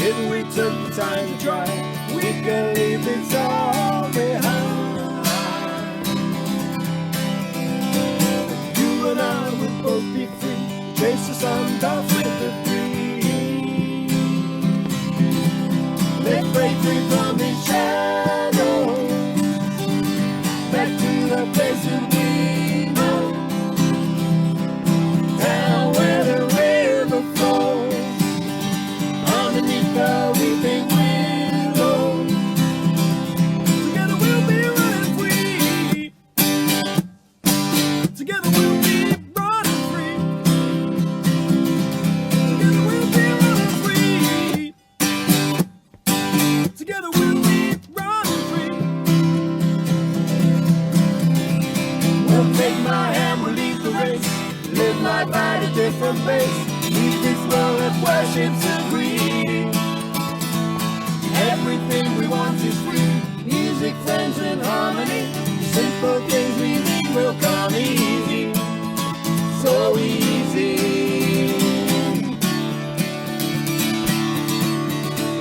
If we took the time to try, we could leave this all behind. You and I would both be free, chase the sun, dance with the breeze. Let's break free from these shadows, back to the place that we know, down where the river flows, underneath the weeping willow. Together we'll be running free. Together we'll be running free. Together we'll be running free. Together we'll be running free. We'll take my hand, we'll lead the race, live life at a different pace. Leave this world that worships the greed. Everything we want is free. Music, friends, and harmony. The simple things we need will come easy. So easy.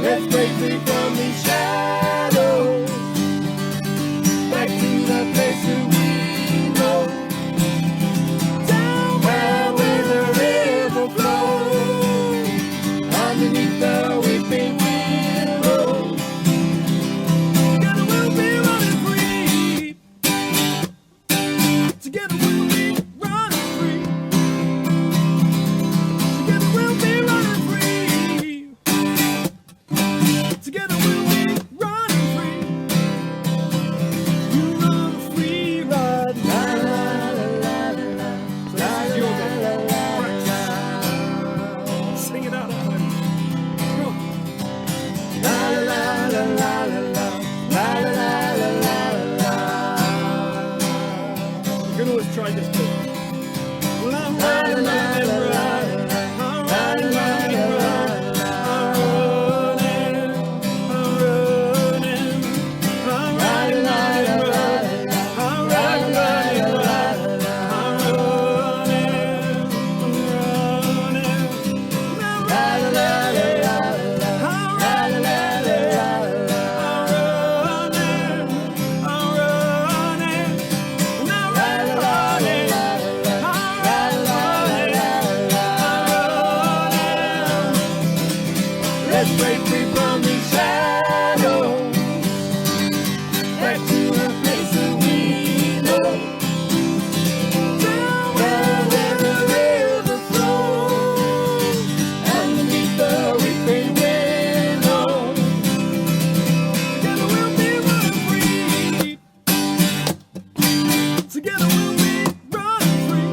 Let's break free from these shadows, back to the place that we know, down where the river flows, underneath the weeping willow. Together we'll be running free. Together we'll be running free. Together we'll be running free. Together we'll be running free. You run free right now. So this is your day. Practice. Sing it out at home. Come on. La la la la la la la la la la la. You can always try this bit. Well, I'm running, running, running. I'm running, running, running. Let's break free from these shadows, back to the place that we know, down where the river flows, underneath the weeping willow. Together we'll be running free. Together we'll be running free.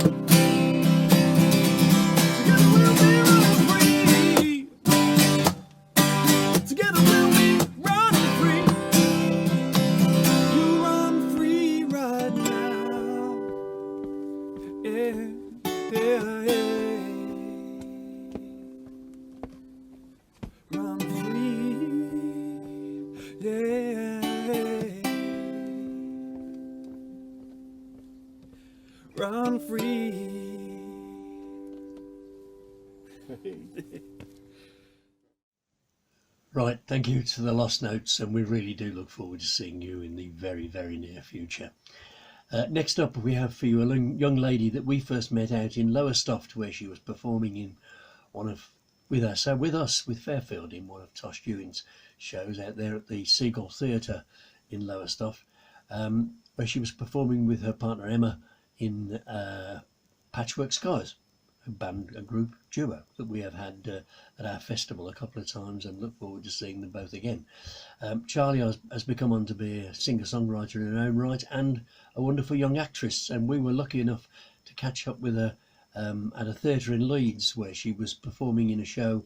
Together we'll be running free. Together we'll be running free. You run free right now. Yeah, yeah, yeah. Run free. Yeah. Run free. Right, thank you to the Lost Notes, and we really do look forward to seeing you in the very, very near future. Next up, we have for you a young lady that we first met out in Lowestoft, where she was performing in one of with us. So with Fairfield in one of Tosh Ewing's shows out there at the Seagull Theatre in Lowestoft, where she was performing with her partner Emma in Patchwork Skies, a group duo that we have had at our festival a couple of times, and look forward to seeing them both again. Charlie has become on to be a singer-songwriter in her own right and a wonderful young actress, and we were lucky enough to catch up with her at a theatre in Leeds, where she was performing in a show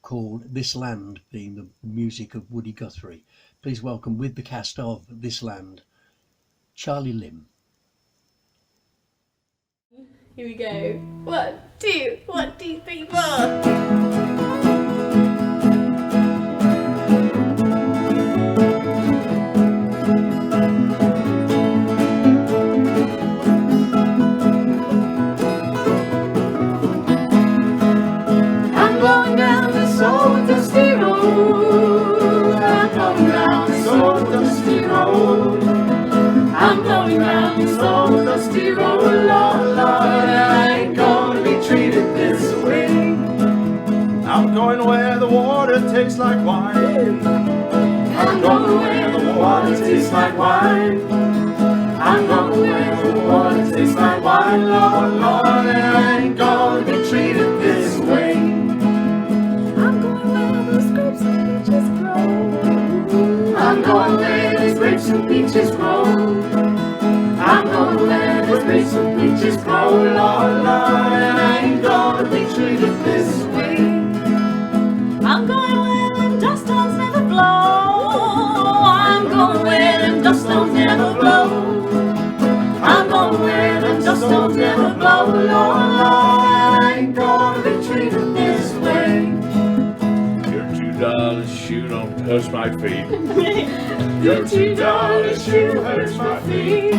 called This Land, being the music of Woody Guthrie. Please welcome, with the cast of This Land, Charlie Lim. Here we go. 1, 2, 1, 2, 3, 4. I'm going down this old dusty road, Lord, Lord, and I ain't gonna be treated this way. I'm going where the water tastes like wine. I'm going where the water tastes like wine. I'm going where the water tastes like wine, Lord, Lord, and I ain't gonna be treated this way. I'm going where those grapes and peaches grow. I'm going where those grapes and peaches grow. I'm going where those grapes and peaches grow, Lord, Lord, and I ain't gonna be treated this way. I'm going where them dust storms never blow. I'm going where them dust storms never blow. I'm going where them dust storms never blow, Lord, Lord, and I ain't gonna be treated this way. Your $2 shoe don't touch my feet. Your $2 shoe hurts my feet.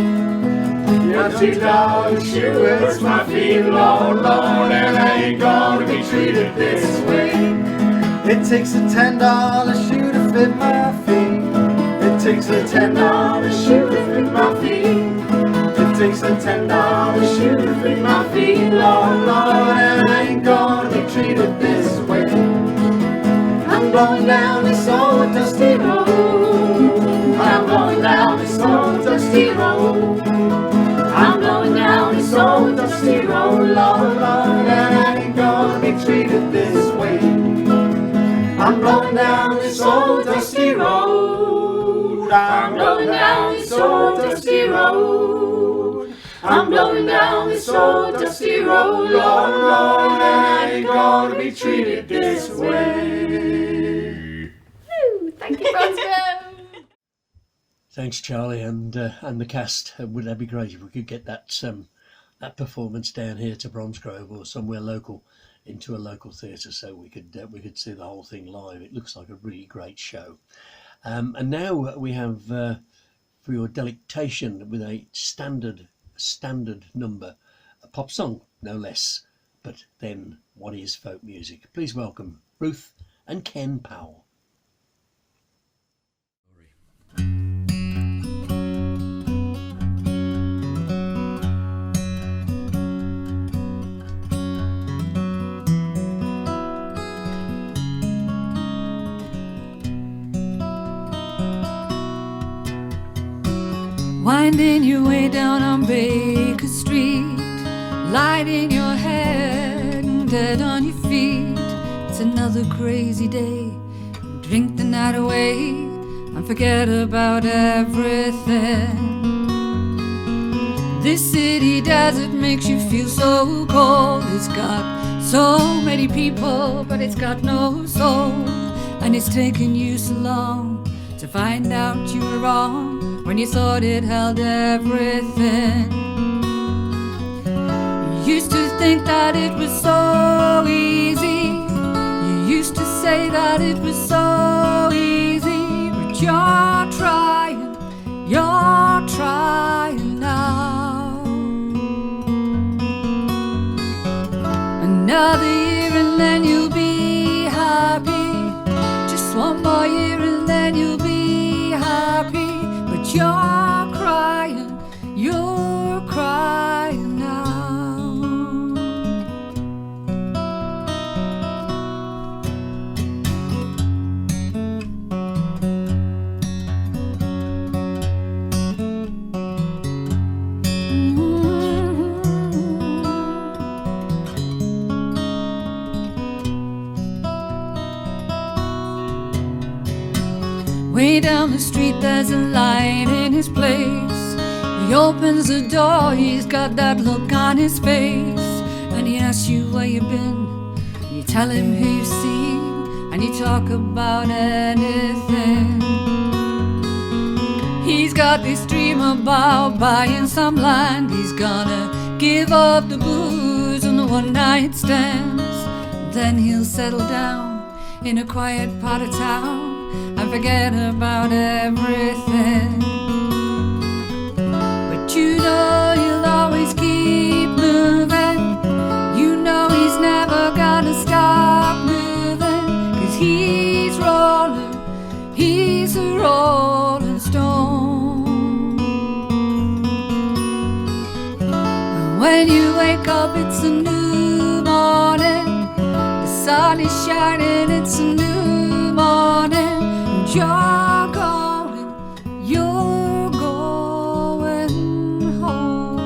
Your $2 shoe hurts my feet, Lord, Lord, and I ain't gonna be treated this way. It takes a $10 shoe to fit my feet. It takes a $10 shoe to fit my feet. It takes a $10 shoe to fit my feet, Lord, Lord, and I ain't gonna be treated this way. I'm going down this old dusty road. I'm going down this old dusty road. I'm going down this old dusty road, Lord, Lord, and I ain't gonna be treated this way. I'm going down this old dusty road. I'm going down this old dusty road. I'm going down this old dusty road, Lord, Lord, and I ain't gonna be treated this way. Woo, thank you, Bromsgrove. Thanks, Charlie, and the cast. Would that be great if we could get that performance down here to Bromsgrove or somewhere local, into a local theatre, so we could see the whole thing live. It looks like a really great show. And now we have for your delectation with a standard number, a pop song, no less. But then, what is folk music? Please welcome Ruth and Ken Powell. Winding your way down on Baker Street, lighting your head and dead on your feet. It's another crazy day. Drink the night away and forget about everything. This city desert makes you feel so cold. It's got so many people, but it's got no soul. And it's taken you so long to find out you were wrong when you thought it held everything. You used to think that it was so easy. You used to say that it was so easy. But you're trying now. Another year and then you'll be happy. Just one more year and then you'll be happy. But you're crying now. Way down the street there's a light in his place. He opens the door, he's got that look on his face. And he asks you where you've been. You tell him who you've seen, and you talk about anything. He's got this dream about buying some land. He's gonna give up the booze and the one-night stands. Then he'll settle down in a quiet part of town and forget about everything. But you know he'll always keep moving. You know he's never gonna stop moving, 'cause he's rolling, he's a rolling stone. And when you wake up it's a new morning. The sun is shining, it's a new morning. And you're going home.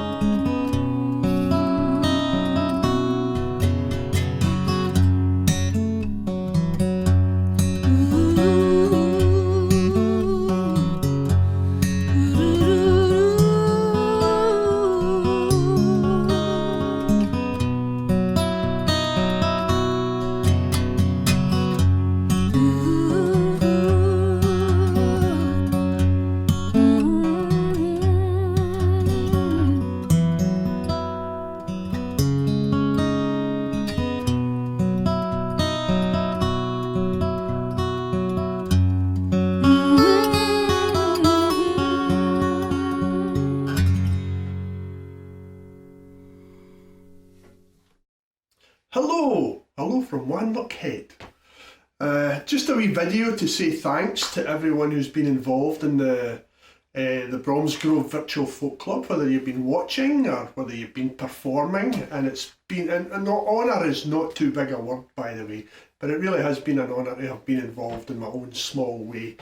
Hello from One Luckhead. Just a wee video to say thanks to everyone who's been involved in the Bromsgrove Virtual Folk Club, whether you've been watching or whether you've been performing. And it's been an honour is not too big a word, by the way, but it really has been an honour to have been involved in my own small way.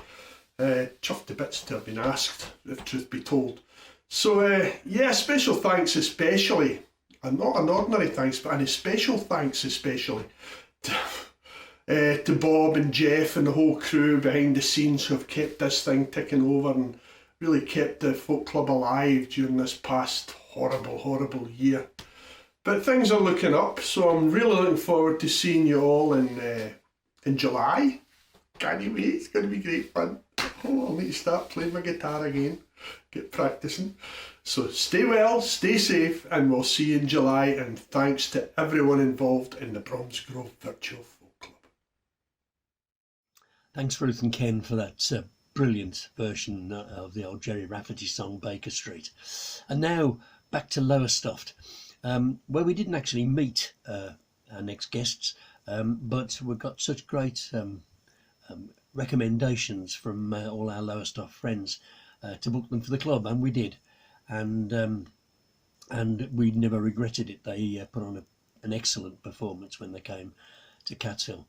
Chuffed to bits to have been asked, if truth be told. So yeah, special thanks especially, and not an ordinary thanks, but a special thanks especially to Bob and Jeff and the whole crew behind the scenes who have kept this thing ticking over and really kept the folk club alive during this past horrible year. But things are looking up, so I'm really looking forward to seeing you all in July. Can't you wait? It's going to be great fun. Oh, I'll need to start playing my guitar again, get practicing. So stay well, stay safe, and we'll see you in July. And thanks to everyone involved in the Bromsgrove Virtual Folk Club. Thanks Ruth and Ken for that brilliant version of the old Jerry Rafferty song Baker Street. And now back to Lowestoft, where we didn't actually meet our next guests, but we've got such great recommendations from all our Lowestoft friends to book them for the club, and we did, and we never regretted it. They put on an excellent performance when they came to Catshill.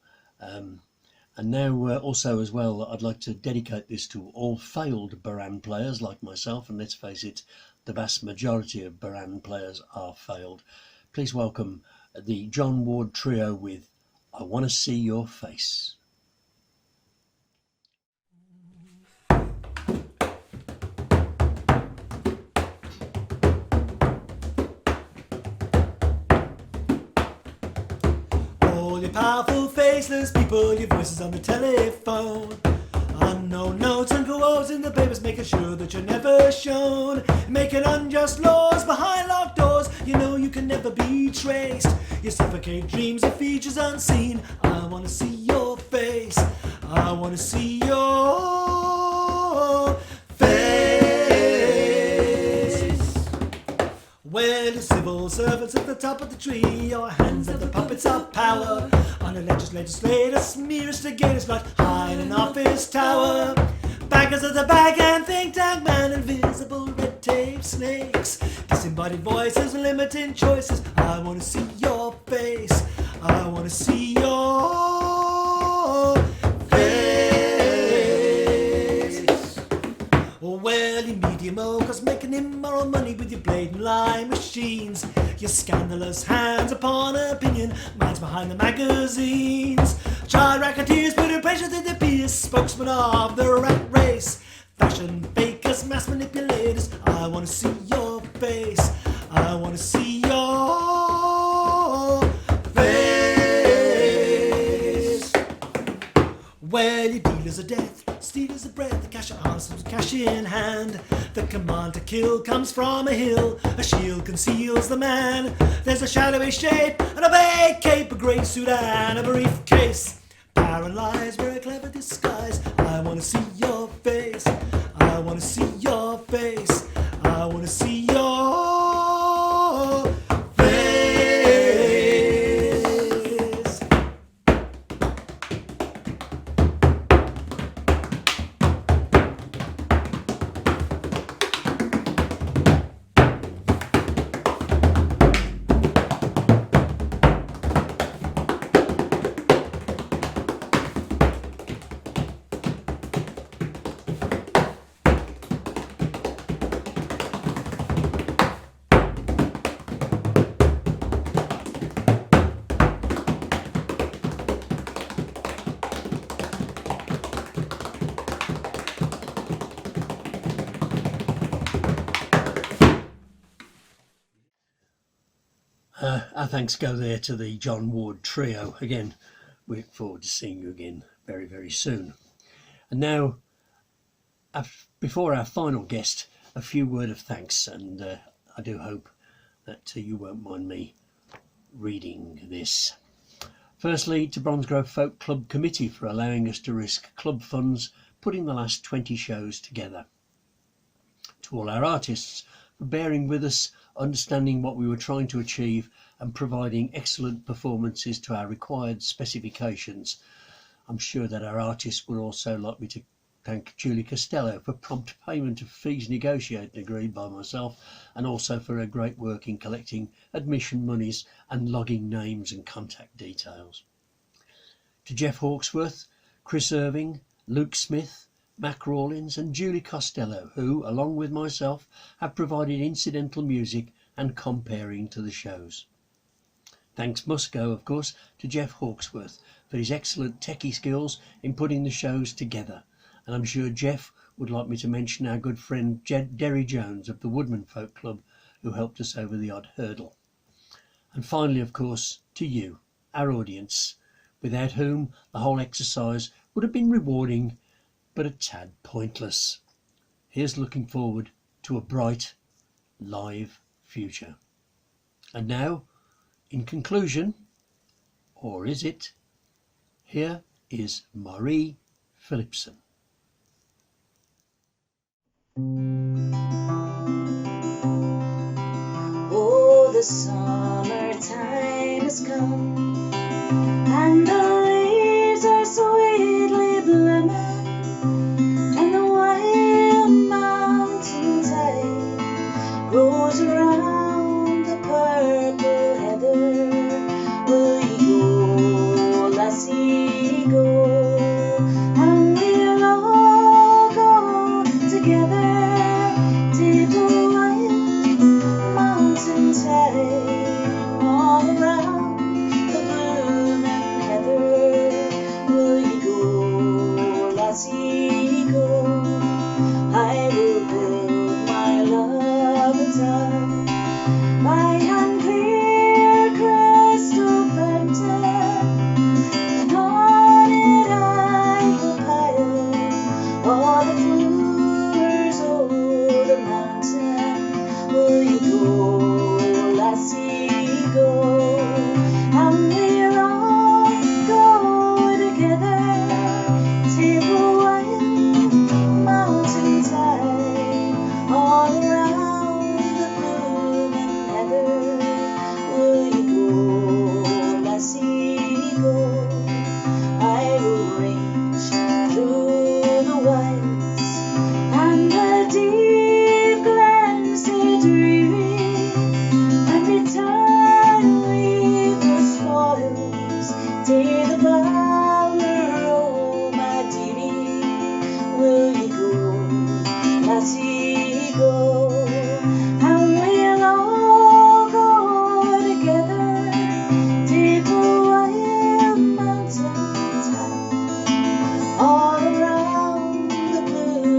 And now also as well, I'd like to dedicate this to all failed Baran players like myself, and let's face it, the vast majority of Baran players are failed. Please welcome the John Ward Trio with I Want to See Your Face. All you powerful faceless people, your voices on the telephone, unknown notes and quotes in the papers, making sure that you're never shown, making unjust laws behind locked doors. You know you can never be traced. You suffocate dreams of features unseen. I want to see your face. I want to see your face. Well, the civil servants at the top of the tree, your hands are the puppets of power. On a legislator, smear instigators like high in an office tower. Backers of the back and think tank man, invisible red tape snakes, disembodied voices, limiting choices. I want to see your face. I want to see your face. Well, you medium cause making immoral money with your blatant lie machines. Your scandalous hands upon opinion, minds behind the magazines. Child racketeers putting pressure to the peers, spokesman of the rat race. face. Fashion fakers, mass manipulators, I wanna see your face. I wanna see your face. Well, your dealers are death, stealers of breath, the cash are arsenals, cash in hand. The command to kill comes from a hill, a shield conceals the man. There's a shadowy shape, and a vague cape, a grey suit and a briefcase. Power and lies were a clever disguise. I wanna see your face. I wanna see your face. I wanna see your face. Our thanks go there to the John Ward Trio. Again, we look forward to seeing you again very, very soon. And now, before our final guest, a few word of thanks, and I do hope that you won't mind me reading this. Firstly, to Bromsgrove Folk Club Committee for allowing us to risk club funds putting the last 20 shows together. To all our artists for bearing with us, understanding what we were trying to achieve and providing excellent performances to our required specifications. I'm sure that our artists would also like me to thank Julie Costello for prompt payment of fees negotiated and agreed by myself, and also for her great work in collecting admission monies and logging names and contact details. To Jeff Hawksworth, Chris Irving, Luke Smith, Mac Rawlins and Julie Costello, who, along with myself, have provided incidental music and comparing to the shows. Thanks must go, of course, to Jeff Hawksworth for his excellent techie skills in putting the shows together, and I'm sure Jeff would like me to mention our good friend Derry Jones of the Woodman Folk Club, who helped us over the odd hurdle. And finally, of course, to you, our audience, without whom the whole exercise would have been rewarding but a tad pointless. Here's looking forward to a bright, live future. And now, in conclusion, or is it, here is Marie Philipson. Oh, the summertime has come, and the leaves are sweetly blooming, and the wild mountain tide grows around the purple heather. Will you go, lassie, go? And we'll all go together to the wild mountain tide, all around the blooming heather. Will you go, lassie, go? I will build my love a tower by hand clear crystal fountain, and on it I will pile all the flowers o'er the mountain. Will you go, lassie, go? And we'll all go together to the wild mountain tide, all around the blooming heather. Will you go, lassie, go? I will range through the wilds and the deep glens so dreary, and return with the spoils to the bower, oh my dearie. Will you go, lassie, go? And we'll all go together to the wild mountain tide, all around the blue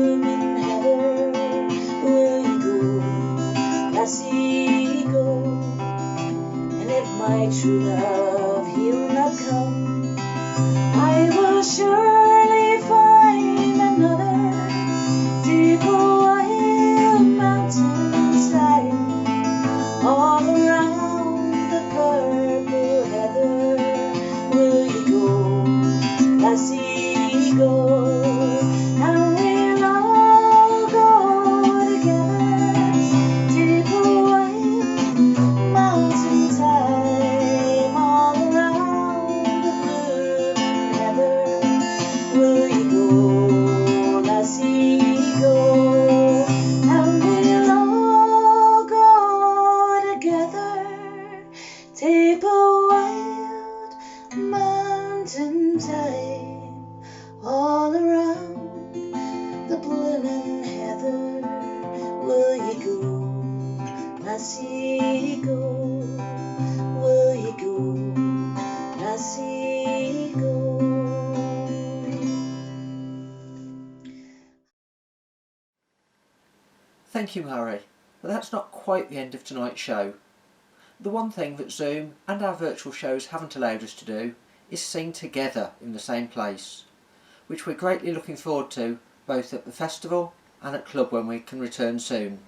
Thank you, Harry. But that's not quite the end of tonight's show. The one thing that Zoom and our virtual shows haven't allowed us to do is sing together in the same place, which we're greatly looking forward to both at the festival and at club when we can return soon.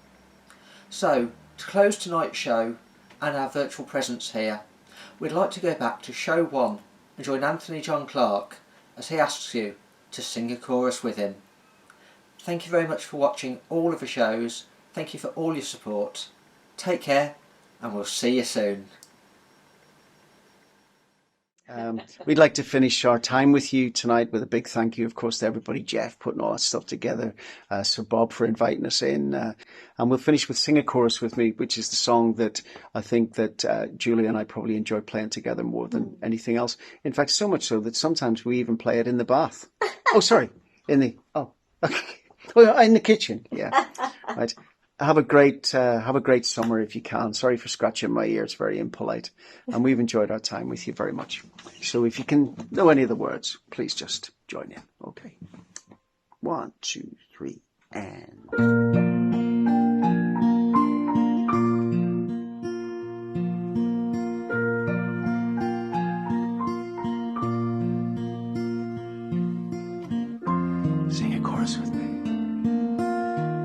So, to close tonight's show and our virtual presence here, we'd like to go back to show 1 and join Anthony John Clark as he asks you to sing a chorus with him. Thank you very much for watching all of the shows. Thank you for all your support. Take care, and we'll see you soon. We'd like to finish our time with you tonight with a big thank you, of course, to everybody, Jeff putting all that stuff together, Sir Bob for inviting us in, and we'll finish with Sing a Chorus With Me, which is the song that I think that Julie and I probably enjoy playing together more than anything else. In fact, so much so that sometimes we even play it in the bath. In the kitchen. Yeah, right. Have a great summer if you can. Sorry for scratching my ear; it's very impolite, and we've enjoyed our time with you very much. So if you can know any of the words, please just join in. Okay, 1, 2, 3, and. Sing a chorus with me.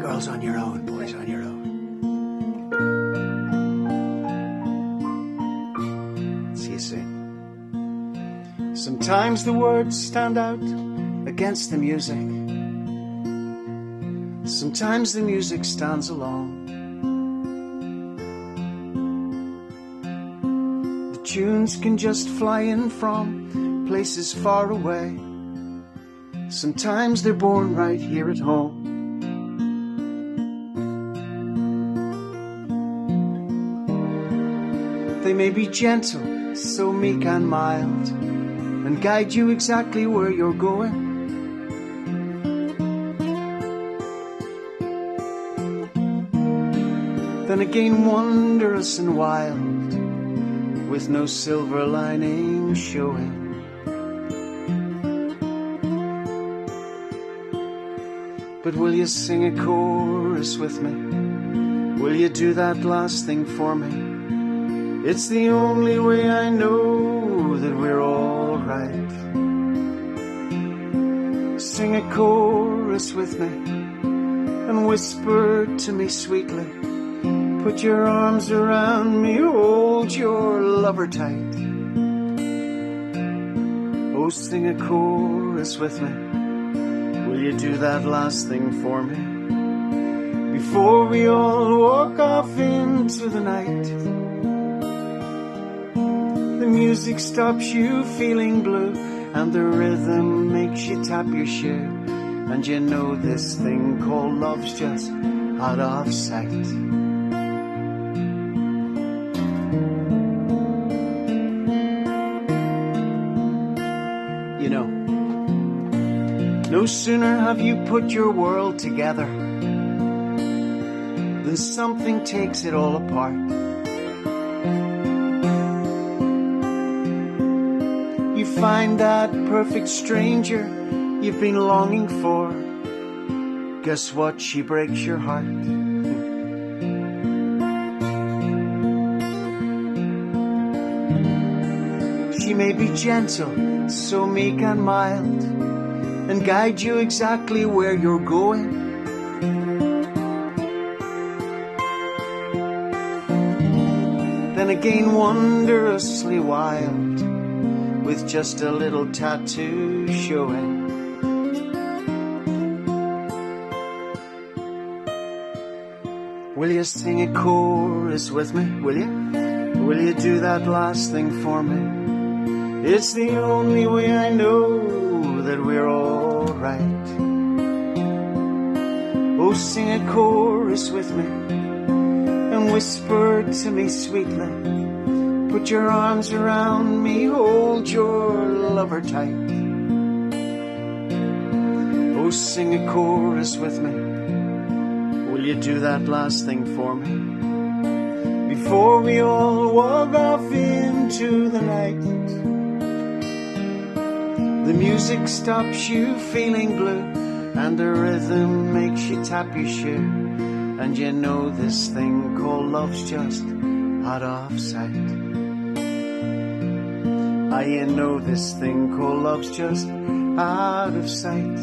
Girls on your own, boys on your own. See you soon. Sometimes the words stand out against the music. Sometimes the music stands alone. The tunes can just fly in from places far away. Sometimes they're born right here at home. They may be gentle, so meek and mild, and guide you exactly where you're going. Then again, wondrous and wild, with no silver lining showing. But will you sing a chorus with me? Will you do that last thing for me? It's the only way I know that we're all right. Sing a chorus with me and whisper to me sweetly. Put your arms around me, hold your lover tight. Oh, sing a chorus with me. Will you do that last thing for me? Before we all walk off into the night. The music stops you feeling blue, and the rhythm makes you tap your shoe. And you know this thing called love's just out of sight. You know, no sooner have you put your world together than something takes it all apart. You find that perfect stranger you've been longing for. Guess what? She breaks your heart. She may be gentle, so meek and mild, and guide you exactly where you're going. Then again, wondrously wild, with just a little tattoo showing. Will you sing a chorus with me? Will you? Will you do that last thing for me? It's the only way I know that we're all right. Oh, sing a chorus with me and whisper to me sweetly. Put your arms around me, hold your lover tight. Oh, sing a chorus with me. Will you do that last thing for me? Before we all walk off into the night. The music stops you feeling blue, and the rhythm makes you tap your shoe. And you know this thing called love's just out of sight. You know this thing called love's just out of sight.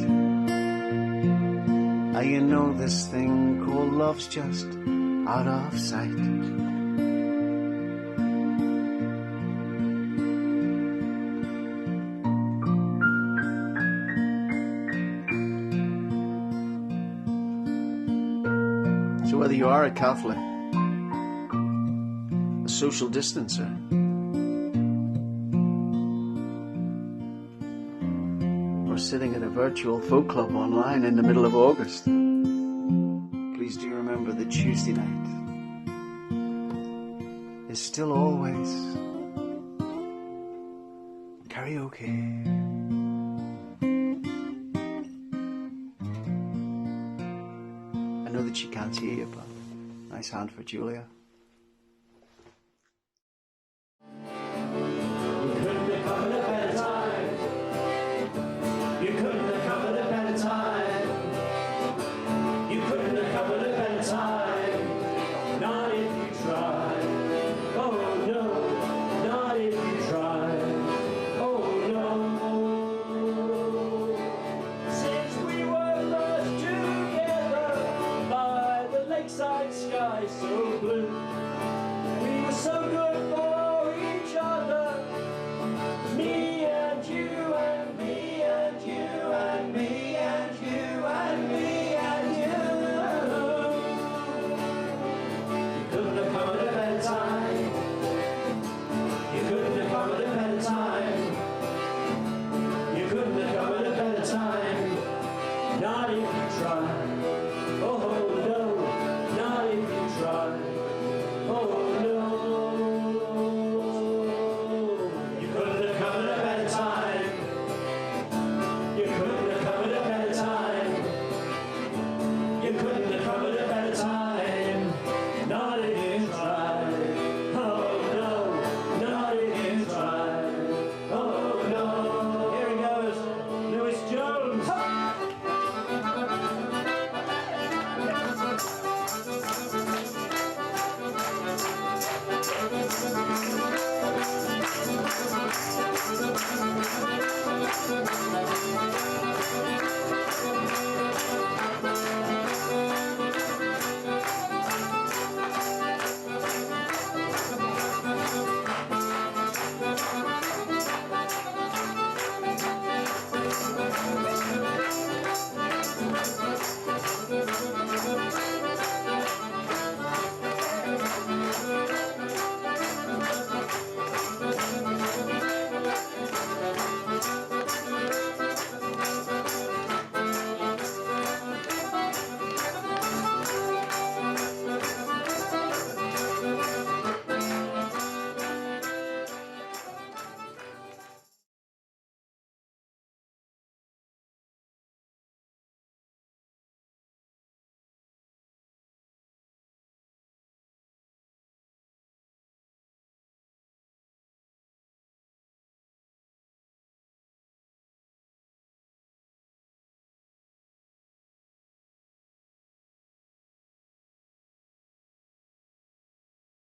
You know this thing called love's just out of sight. So whether you are a Catholic, a social distancer, or sitting at a virtual folk club online in the middle of August, please do remember that Tuesday night is still always karaoke. I know that she can't hear you, but nice hand for Julia. Oh no.